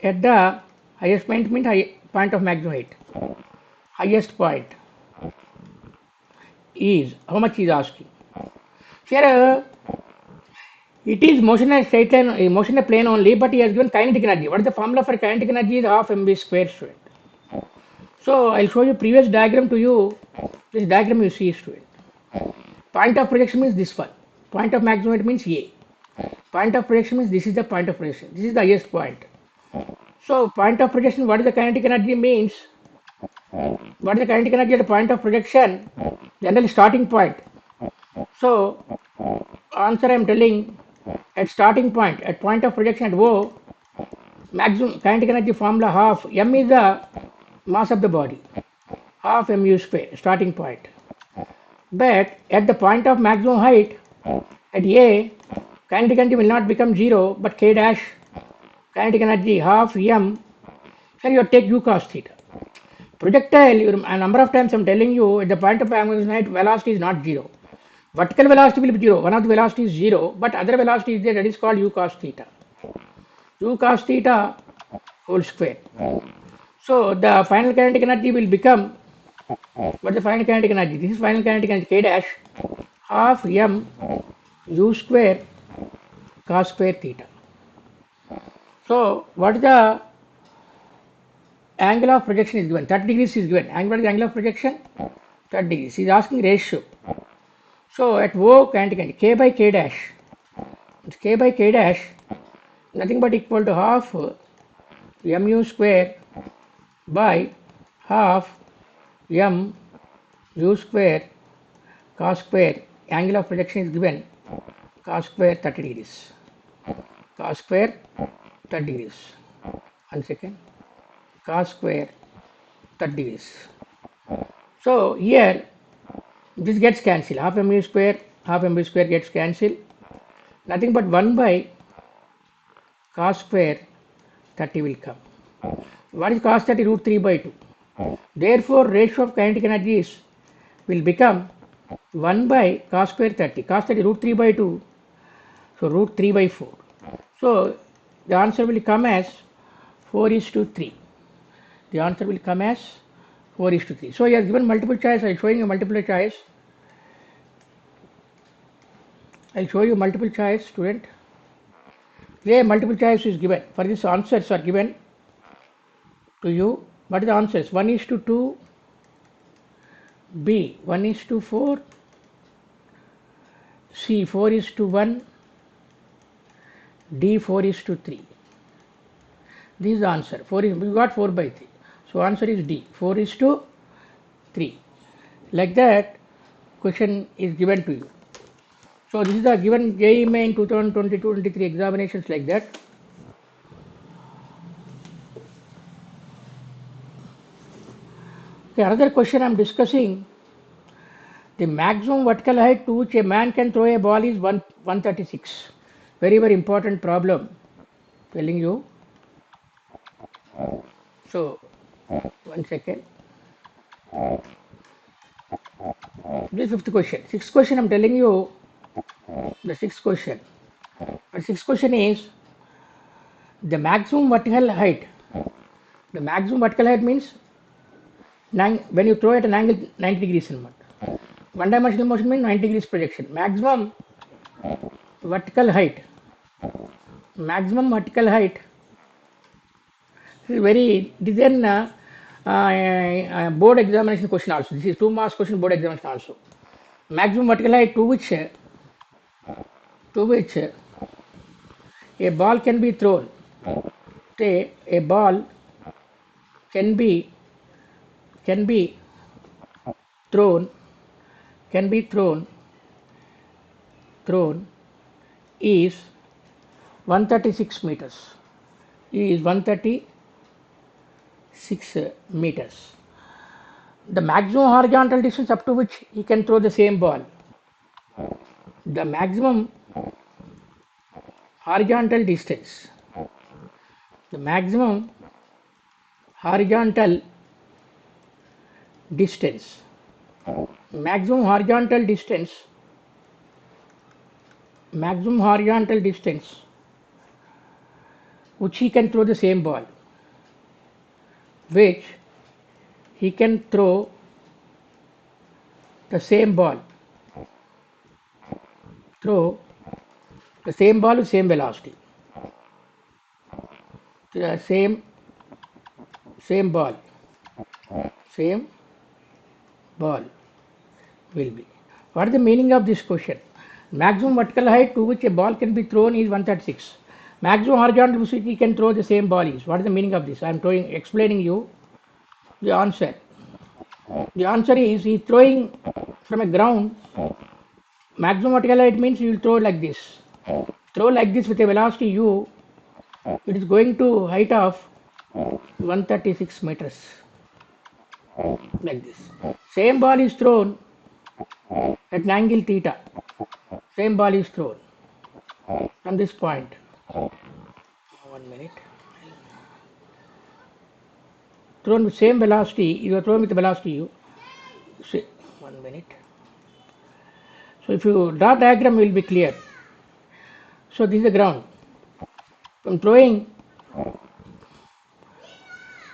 At the highest point means point of maximum height. Highest point is, how much is asking? Here it is motion and straight line, motion and plane only, but he has given kinetic energy. What is the formula for kinetic energy? Is half mv square, student. So I'll show you previous diagram to you. This diagram you see, student. Point of projection means this one. Point of maximum height means A. Point of projection means this is the point of projection. This is the highest point. So point of projection, what is the kinetic energy means? What is the kinetic energy at the point of projection? Generally starting point. So answer I am telling, at starting point, at point of projection at O, maximum kinetic energy formula half m is the mass of the body, half mu square, starting point. But at the point of maximum height, at A, kinetic energy will not become 0, but K dash kinetic energy half m. Here you take u cos theta. Projectile, a number of times I am telling you, at the point of maximum height, velocity is not 0. Vertical velocity will be 0. One of the velocity is 0, but other velocity is there, that is called u cos theta. U cos theta whole square. So the final kinetic energy will become, what is the final kinetic energy? This is final kinetic energy, K dash half m u square cos square theta. So what is the angle of projection is given? 30 degrees is given. What is the angle of projection? 30 degrees. He is asking ratio. So at O kinetic energy, K by K dash. It's K by K dash, nothing but equal to half mu square by half m u square cos square. Angle of projection is given cos square 30 degrees. Cos square 30 degrees. 1 second. Cos square 30 degrees. So here this gets cancelled. Half mu square gets cancelled. Nothing but 1 by cos square 30 will come. What is cos 30? Root 3 by 2. Therefore, ratio of kinetic energies will become 1 by cos square 30. Cos 30 root 3 by 2. So root 3 by 4. So the answer will come as 4:3. The answer will come as 4:3. So he has given multiple choice. I am showing you multiple choice. I will show you multiple choice, student. Here multiple choice is given. For this answers are given to you. What are the answers? 1:2, B 1:4, C 4:1, D 4:3. This is the answer. We got 4 by 3. So answer is D 4:3. Like that question is given to you. So this is the given JEE Main 2022-23 examinations like that. Okay, another question I am discussing. The maximum vertical height to which a man can throw a ball is 136. Very, very important problem. Telling you. So 1 second. This is 5th question. 6th question I am telling you. The 6th question. The 6th question is the maximum vertical height. The maximum vertical height means when you throw at an angle 90 degrees in one. One dimensional motion means 90 degrees projection. Maximum vertical height. Maximum vertical height. This is very, this is an board examination question also. This is 2 marks question board examination also. Maximum vertical height to which a ball can be thrown. Say a ball can be can be thrown can be thrown is 136 meters. Is 136 meters. The maximum horizontal distance up to which he can throw the same ball. The maximum horizontal distance. The maximum horizontal distance. Maximum horizontal distance. Maximum horizontal distance which he can throw the same ball. Which he can throw the same ball. Throw the same ball with same velocity. The same ball. Same ball will be. What is the meaning of this question? Maximum vertical height to which a ball can be thrown is 136. Maximum horizontal which he can throw the same ball is. What is the meaning of this? I am explaining you the answer. The answer is he throwing from a ground. Maximum vertical height means you will throw like this. Throw like this with a velocity u. It is going to height of 136 meters. Like this. Same ball is thrown at an angle theta. Same ball is thrown from this point. 1 minute. Thrown with same velocity. You are thrown with the velocity u. See, 1 minute. So if you draw diagram, will be clear. So this is the ground. From throwing.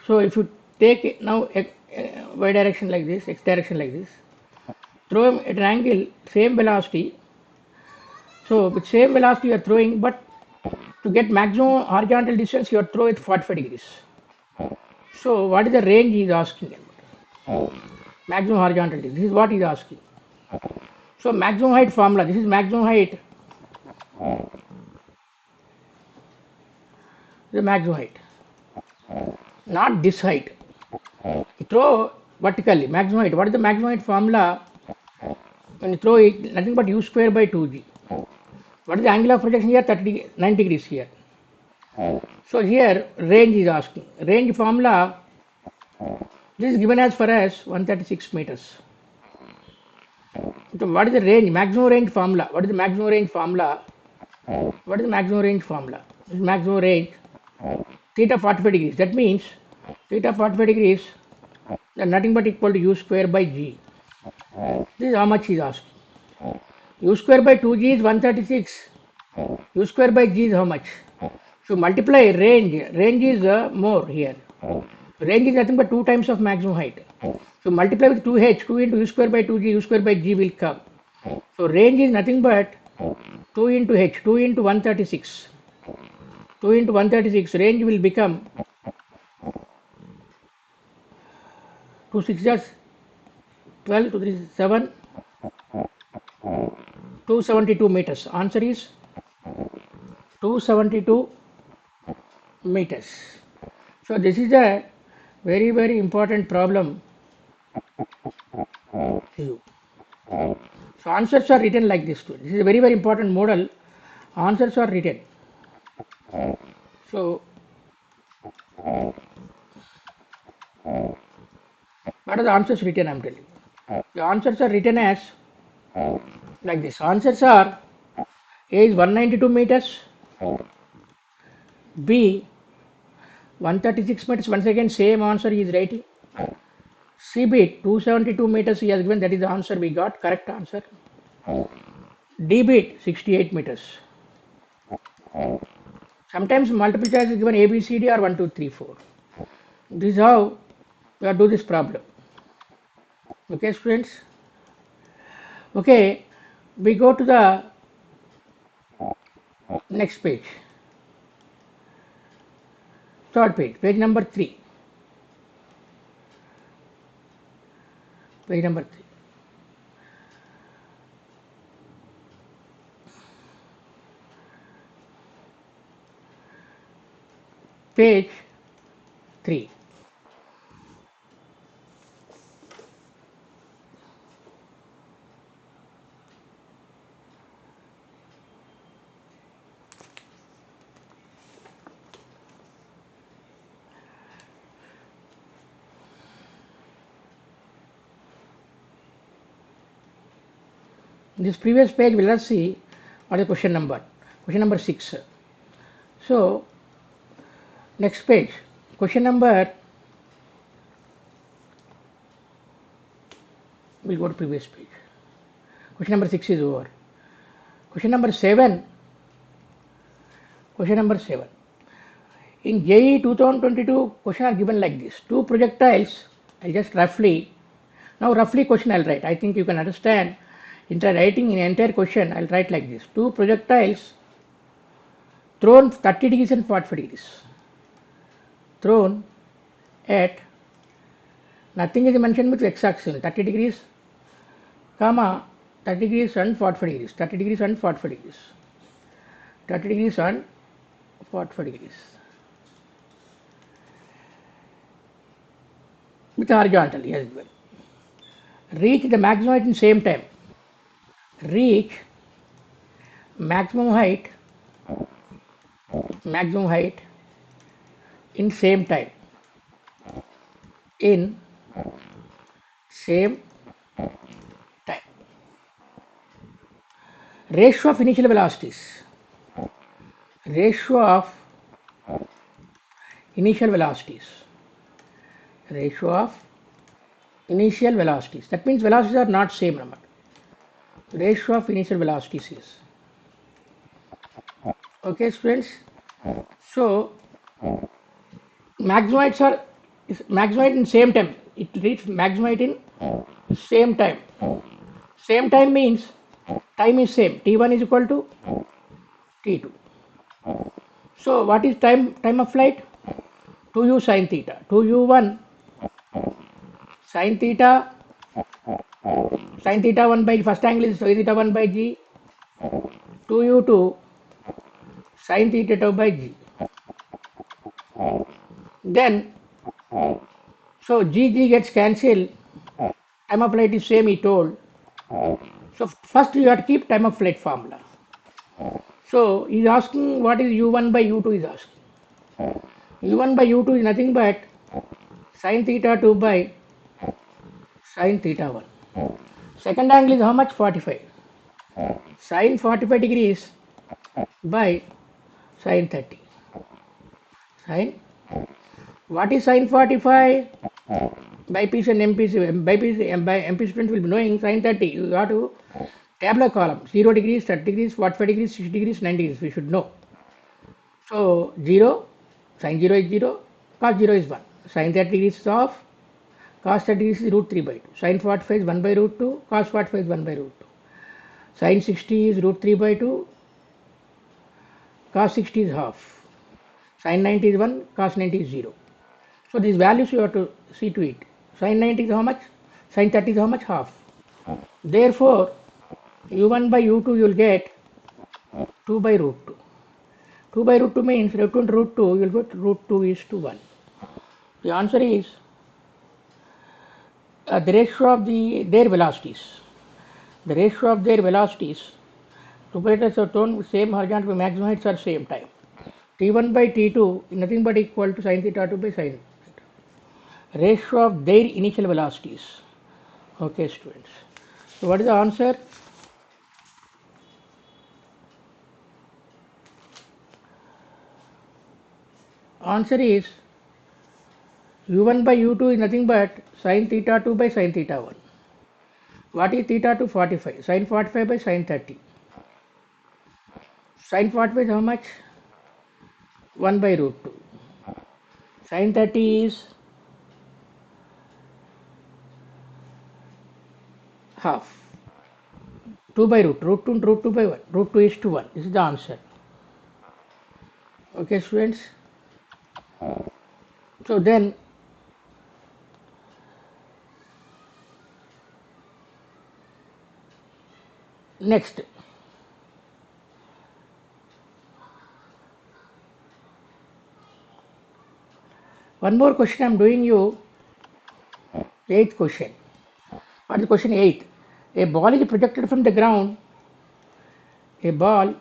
So if you take now y direction like this, x direction like this, throw him at an angle, same velocity. So with same velocity you are throwing, but to get maximum horizontal distance you are throw it 45 degrees. So what is the range he is asking? Maximum horizontal distance. This is what he is asking. So maximum height formula. This is maximum height. The maximum height. Not this height. Throw vertically. Maximum height. What is the maximum height formula? When you throw it, nothing but u square by 2g. What is the angle of projection here? 90 degrees here. So here range is asking. Range formula, this is given as far as 136 meters. So what is the range? Maximum range formula. What is the maximum range formula? What is the maximum range formula? This is maximum range theta 45 degrees. That means theta 45 degrees nothing but equal to u square by g. This is how much he is asking. U square by 2g is 136. U square by g is how much? So multiply range. Range is more here. Range is nothing but 2 times of maximum height. So multiply with 2h, 2 into u square by 2g, u square by g will come. So range is nothing but 2 into h, 2 into 136. 2 into 136, range will become 2 6 is 12, 2 3 is 7, 272 meters. Answer is 272 meters. So this is a very, very important problem. So answers are written like this. This is a very, very important model. Answers are written. So what are the answers written? I am telling you. The answers are written as like this. Answers are A is 192 meters, B 136 meters. Once again, same answer he is writing. C bit 272 meters he has given. That is the answer we got. Correct answer. D bit 68 meters. Sometimes multiple choice is given A, B, C, D or 1, 2, 3, 4. This is how we have to do this problem. Okay, students. Okay, we go to the next page. Third page, page number 3. Page number 3. Page 3. In this previous page, let us see what is question number. Question number 6. So, next page. Question number, we'll go to previous page. Question number 6 is over. Question number 7. Question number 7. In JEE 2022, question are given like this. Two projectiles, I'll just roughly, now roughly question I'll write. I think you can understand. Instead of writing in entire question, I'll write like this. Two projectiles thrown 30 degrees and 45 degrees. Thrown at, nothing is mentioned with x-axis, 30 degrees, comma, 30 degrees and 45 degrees, 30 degrees and 45 degrees, 30 degrees and 45 degrees. With horizontal, yes, well. Reach the maximum height in same time. Reach maximum height in same time. In same time. Ratio of initial velocities. Ratio of initial velocities. Ratio of initial velocities. That means velocities are not same number. Ratio of initial velocities is. Okay, students. So, maximum heights are maximum height in same time. It reaches maximum height in same time. Same time means time is same. T1 is equal to T2. So, what is time of flight? 2u sin theta. 2u1 sin theta 1 by first angle is sin theta 1 by g. 2u2 sin theta 2 by g. Then, so g gets cancelled. Time of flight is same, he told. So first you have to keep time of flight formula. So he is asking what is u1 by u2 is asking. u1 by u2 is nothing but sin theta 2 by sin theta 1. Second angle is how much? 45. Sin 45 degrees by sin 30. Sin, what is sin 45? By PC and MPC, by MP students will be knowing sin 30. You have to tabular column 0 degrees, 30 degrees, 45 degrees, 60 degrees, 90 degrees. We should know. So 0, sin 0 is 0, cos 0 is 1. Sin 30 degrees is off, cos 30 degrees is root 3 by 2. Sin 45 is 1 by root 2, cos 45 is 1 by root 2. Sin 60 is root 3 by 2, cos 60 is half. Sin 90 is 1, cos 90 is 0. So these values you have to see to it. Sin 90 is how much? Sin 30 is how much? Half. Therefore, u1 by u2 you will get 2 by root 2. 2 by root 2 means root 2 and root 2 you will get root 2 is to 1. The answer is the ratio of their velocities. The ratio of their velocities, two projectiles are thrown with same horizontal maximum heights are same time. T1 by T2 is nothing but equal to sin theta 2 by sin theta. Ratio of their initial velocities. Okay, students. So what is the answer? Answer is u1 by u2 is nothing but sin theta 2 by sin theta 1. What is theta 2? 45. Sin 45 by sin 30. Sin 45 is how much? 1 by root 2. Sin 30 is half. 2 by root 2 and root 2 by 1. Root 2 is to 1. This is the answer. Okay, students. So then, next. One more question I am doing you. 8th question. What is question 8? A ball is projected from the ground. A ball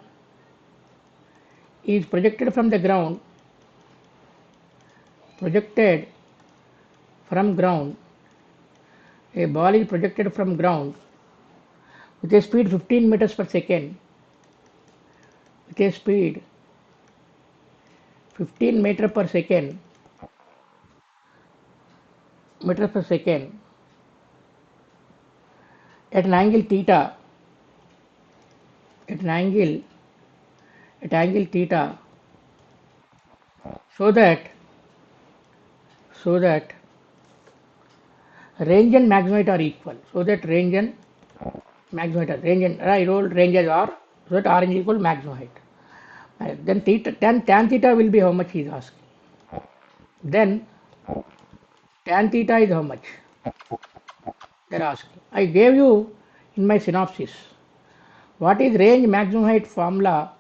is projected from the ground. Projected from ground. A ball is projected from ground with a speed 15 meters per second, with a speed 15 meter per second at an angle theta, at an angle theta, so that range and max height are equal. So that range and max height are range and I rolled ranges are, so that r is equal to maximum height. Then theta, tan theta will be how much he is asking. Then tan theta is how much they are asking. I gave you in my synopsis. What is range maximum height formula?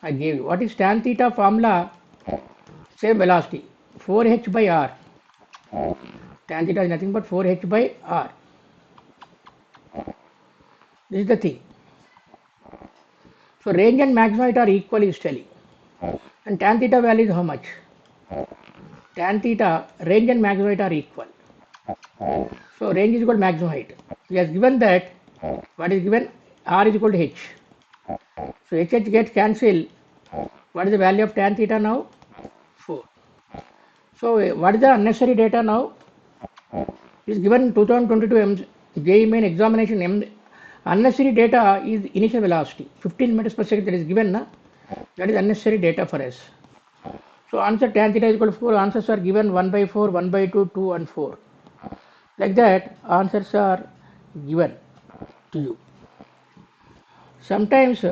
I gave you. What is tan theta formula? Same velocity, 4h by r. Tan theta is nothing but 4h by r. This is the thing. So range and maximum height are equal is telling. And tan theta value is how much? Tan theta, range and maximum height are equal. So range is equal to maximum height. He has given that, what is given? R is equal to h. So h gets cancelled. What is the value of tan theta now? 4. So what is the unnecessary data now? It is given 2022 JEE main examination. Unnecessary data is initial velocity 15 meters per second, that is given. That is unnecessary data for us. So answer tan theta is equal to 4. Answers are given 1 by 4, 1 by 2, 2 and 4. Like that answers are given to you. Sometimes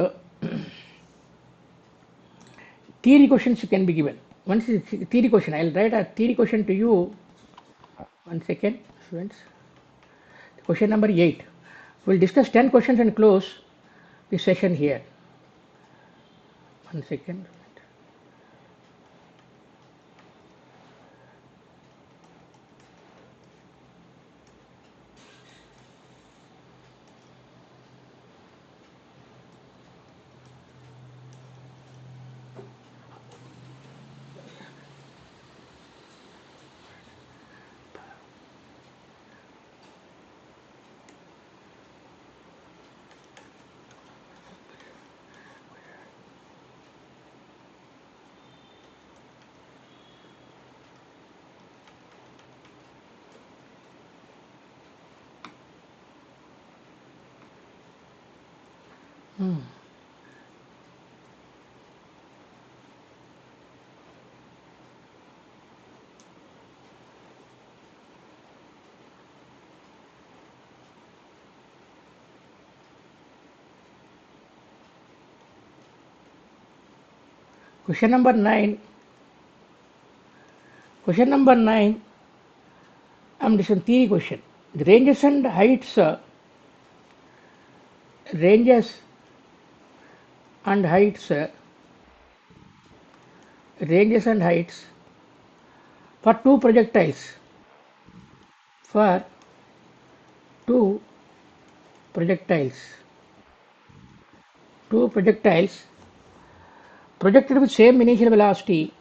theory questions can be given. Once it's theory question, I will write a theory question to you. 1 second, students. Question number 8. We will discuss 10 questions and close the session here. 1 second. Question number 9. Question number 9. I am discussing theory question. The ranges and heights, ranges and heights, ranges and heights for two projectiles, for two projectiles, projected with same initial velocity,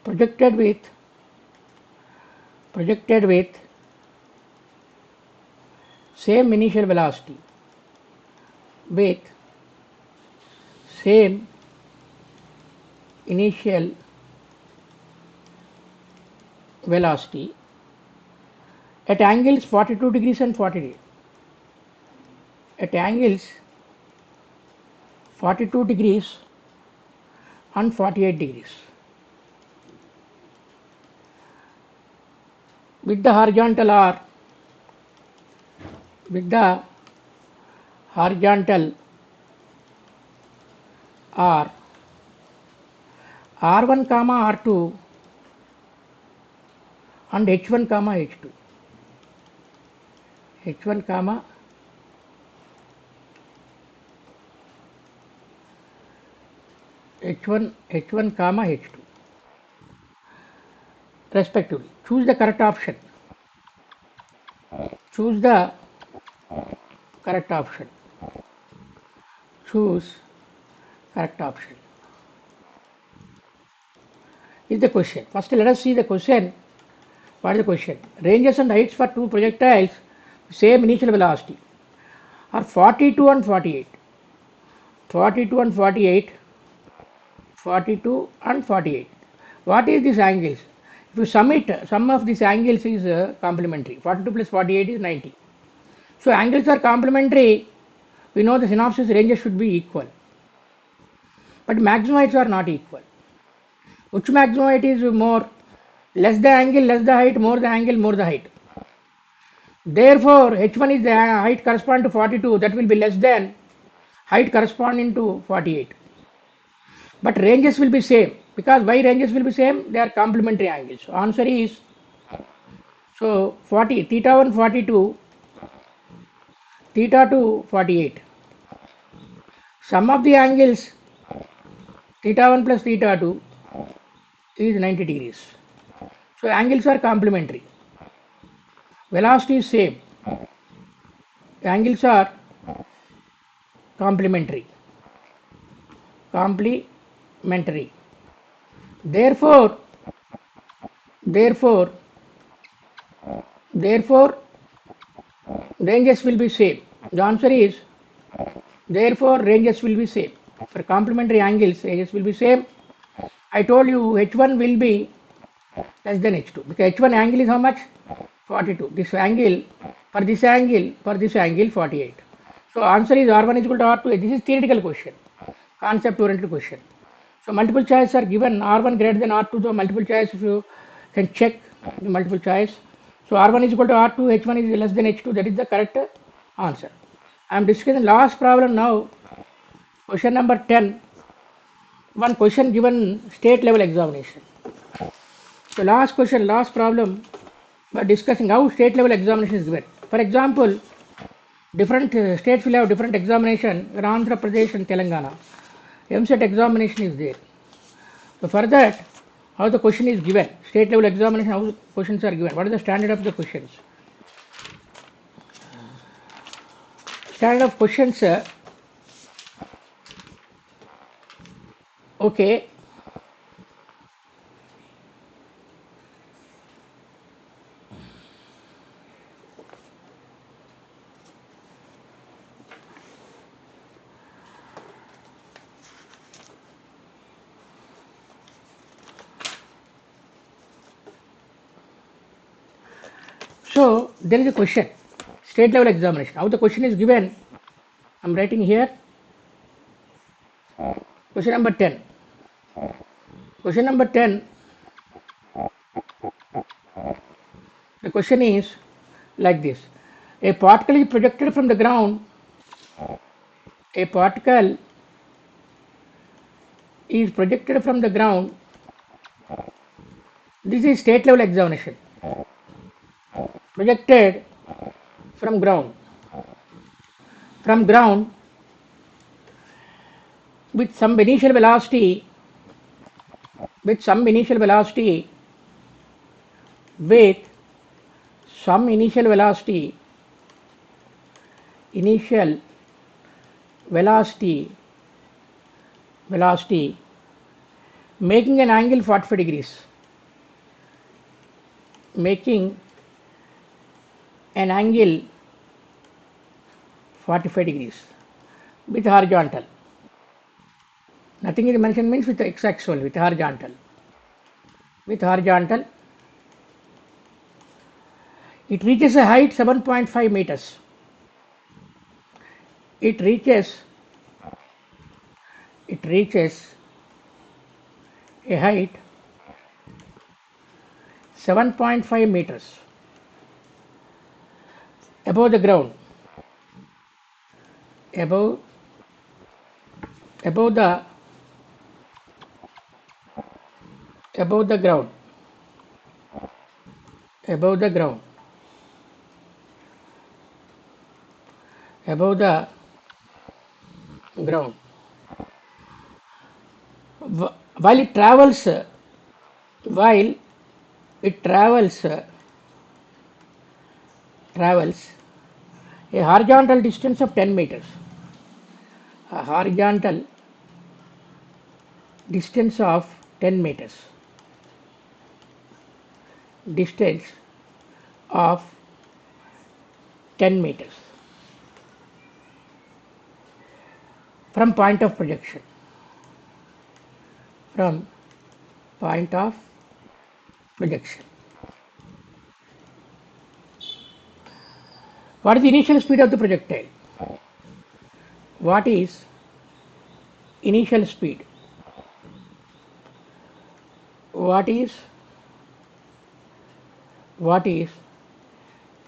projected with same initial velocity, with same initial velocity at angles 42 degrees and 40 degrees. At angles 42 degrees and 48 degrees. With the horizontal R, with the horizontal R, R1 comma R2 and H1 comma H2. H1 comma H1 comma H2 respectively. Choose the correct option. Choose the correct option. Choose correct option. Is the question. First let us see the question. What is the question? Ranges and heights for two projectiles, same initial velocity, are 42 and 48. 42 and 48. 42 and 48. What is these angles? If you sum it, sum of these angles is complementary. 42 plus 48 is 90. So angles are complementary. We know the synopsis ranges should be equal. But maximum heights are not equal. Which maximum height is more? Less the angle, less the height, more the angle, more the height. Therefore, h1 is the height corresponding to 42, that will be less than height corresponding to 48. But ranges will be same. Because why ranges will be same? They are complementary angles. So answer is, so 40, theta 1 42, theta 2 48. Sum of the angles theta 1 plus theta 2 is 90 degrees. So angles are complementary. Velocity is same. Angles are complementary. Complementary. Therefore, therefore, therefore, ranges will be same. The answer is, therefore, ranges will be same. For complementary angles, ranges will be same. I told you h1 will be less than h2 because h1 angle is how much? 42. This angle, for this angle, 48. So answer is r1 is equal to r2. This is theoretical question, concept oriented question. So multiple choice are given, r1 greater than r2. The multiple choice, if you can check the multiple choice. So r1 is equal to r2, h1 is less than h2. That is the correct answer. I am discussing last problem now. Question number 10. One question given state level examination. So last question, last problem, we are discussing how state level examination is given. For example, different states will have different examination. Andhra Pradesh and Telangana, MSET examination is there. So for that, how the question is given, state level examination, how the questions are given, what is the standard of the questions? Standard of questions, okay. So there is a question, state level examination, how the question is given, I am writing here. Question number 10. Question number 10, the question is like this. A particle is projected from the ground. A particle is projected from the ground. This is state level examination. Projected from ground. From ground with some initial velocity. With some initial velocity. With some initial velocity. Initial velocity. Velocity. Making an angle 45 degrees. Making an angle 45 degrees with horizontal. Nothing is mentioned, means with the x-axis only, with horizontal. With horizontal. It reaches a height 7.5 meters. It reaches a height 7.5 meters above the ground. Above the ground. Above the ground. Above the ground. While it travels, a horizontal distance of 10 meters. A horizontal distance of 10 meters. Distance of 10 meters from point of projection. From point of projection. What is the initial speed of the projectile? What is initial speed? What is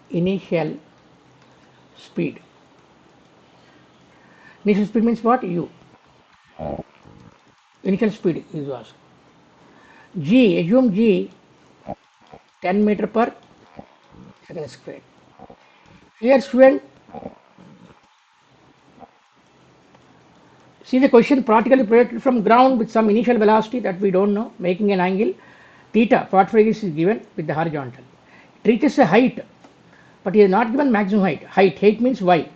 initial speed? Initial speed means what? U. Initial speed is asked. G, assume G 10 meter per second square. Here student, see the question practically projected from ground with some initial velocity that we don't know, making an angle theta 45 degrees is given with the horizontal. It reaches a height, but it is not given maximum height. Height means y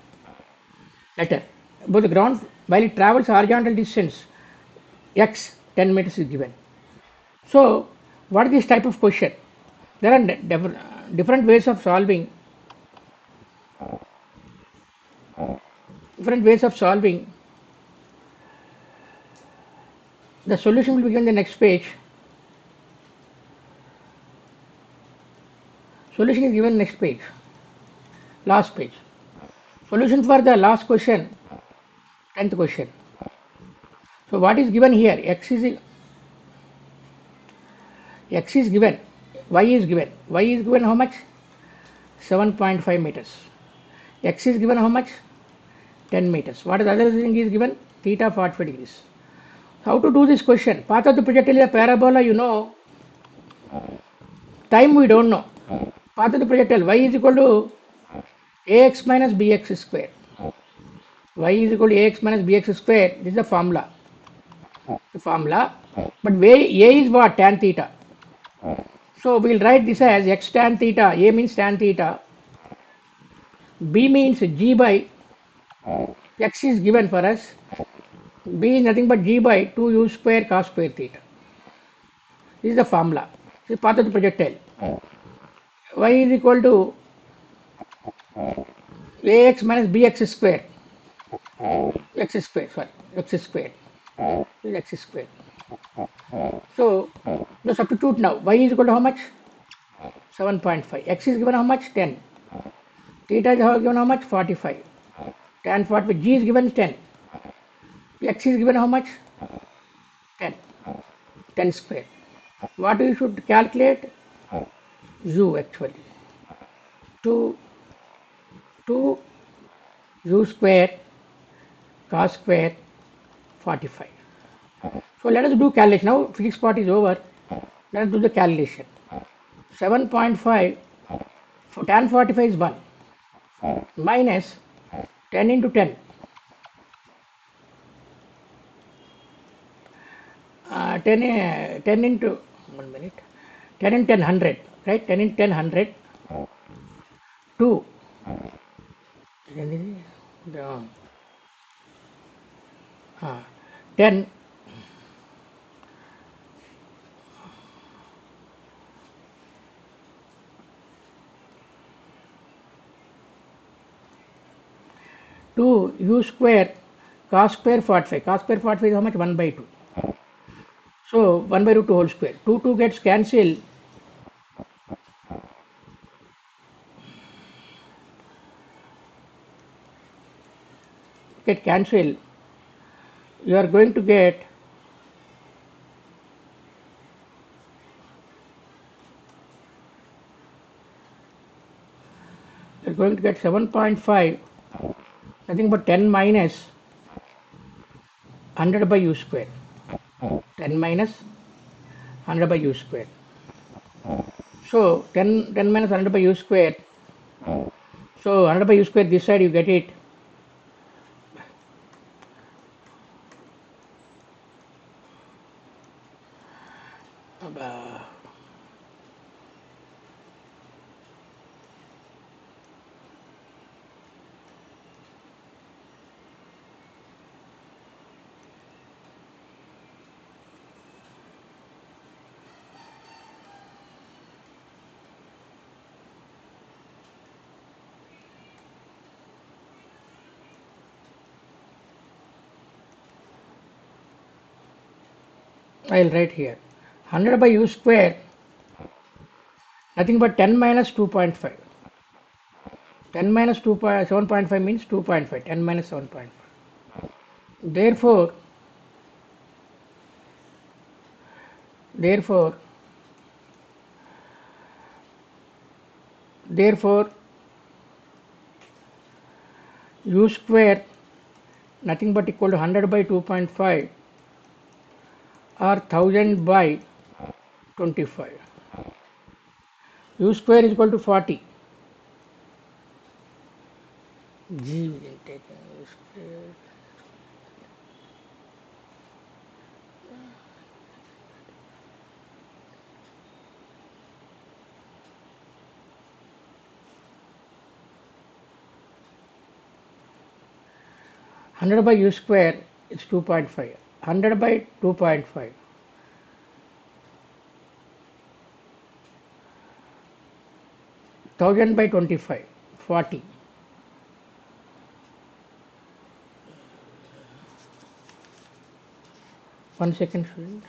letter. Both the ground while it travels horizontal distance x 10 meters is given. So what is this type of question? There are different ways of solving. The solution will be given in the next page. Solution is given next page. Last page. Solution for the last question, 10th question. So what is given here? X is given, y is given. Y is given how much? 7.5 meters. X is given how much? 10 meters. What is the other thing is given? Theta 45 degrees. How to do this question? Path of the projectile is a parabola, you know. Time we don't know. Path of the projectile, y is equal to ax minus bx square. Y is equal to ax minus bx square. This is the formula. But a is what? Tan theta. So we will write this as x tan theta. A means tan theta. B means g by x is given for us. B is nothing but g by 2 u square cos square theta. This is the formula. This is path of the projectile. Y is equal to ax minus bx square. X square. This is x square. So now substitute now. Y is equal to how much? 7.5. X is given how much? 10. Theta is given how much? 45. Tan 45. G is given 10. X is given how much? 10. 10 square. What we should calculate? U actually. 2 u square cos square 45. So let us do calculation. Now physics part is over. Let us do the calculation. 7.5 for tan 45 is 1 minus 10 into 10. 10 into 1 minute. 10 into 10 100, right? 10 into 10 100. 2. 10 2 u square cos square 45. Cos square 45 is how much? 1 by 2. So 1 by root 2 whole square. 2 gets cancelled. You are going to get 7.5, nothing but 10 minus 100 by u square. 10 minus 100 by u square. So 10 minus 100 by u square. So 100 by u square, this side you get it. I'll write here. 100 by u square, nothing but 10 minus 2.5. 10 minus 7.5 means 2.5. 10 minus 7.5. Therefore, therefore, therefore, u square nothing but equal to 100 by 2.5 or 1000 by 25. U square is equal to 40. G we can take U square. 100 by u square is 2.5. 100 by 2.5. 1000 by 25. 40. One second, student.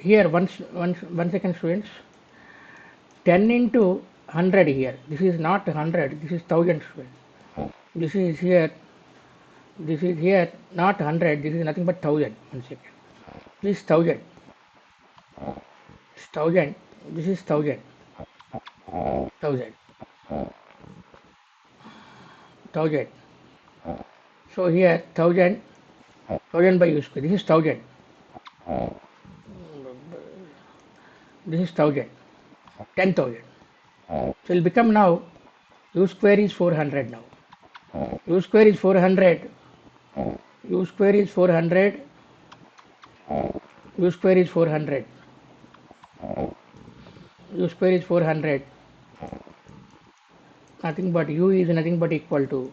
Here, one second, students. 10 into 100 here. This is not 100. This is 1000, students. This is here. This is here. Not 100. This is nothing but 1000. One second. This is 1000. This is 1000. This is 1000. 1000. 1000. So here 1000. 1000 by u square. This is 1000. This is 1000. 10,000. So it will become now u square is 400 now. U square is 400. U square is 400. U square is 400. U square is 400. Nothing but u is nothing but equal to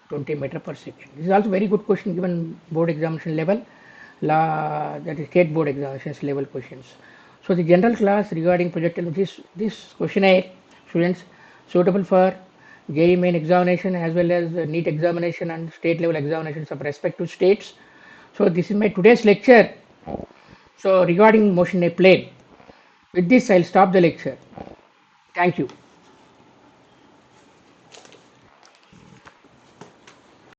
20 meter per second. This is also very good question given board examination level, that is state board examinations level questions. So the general class regarding projectile, this questionnaire, students, suitable for JEE main examination as well as NEET examination and state level examinations of respective states. So this is my today's lecture. So regarding motion in a plane, with this I'll stop the lecture. Thank you.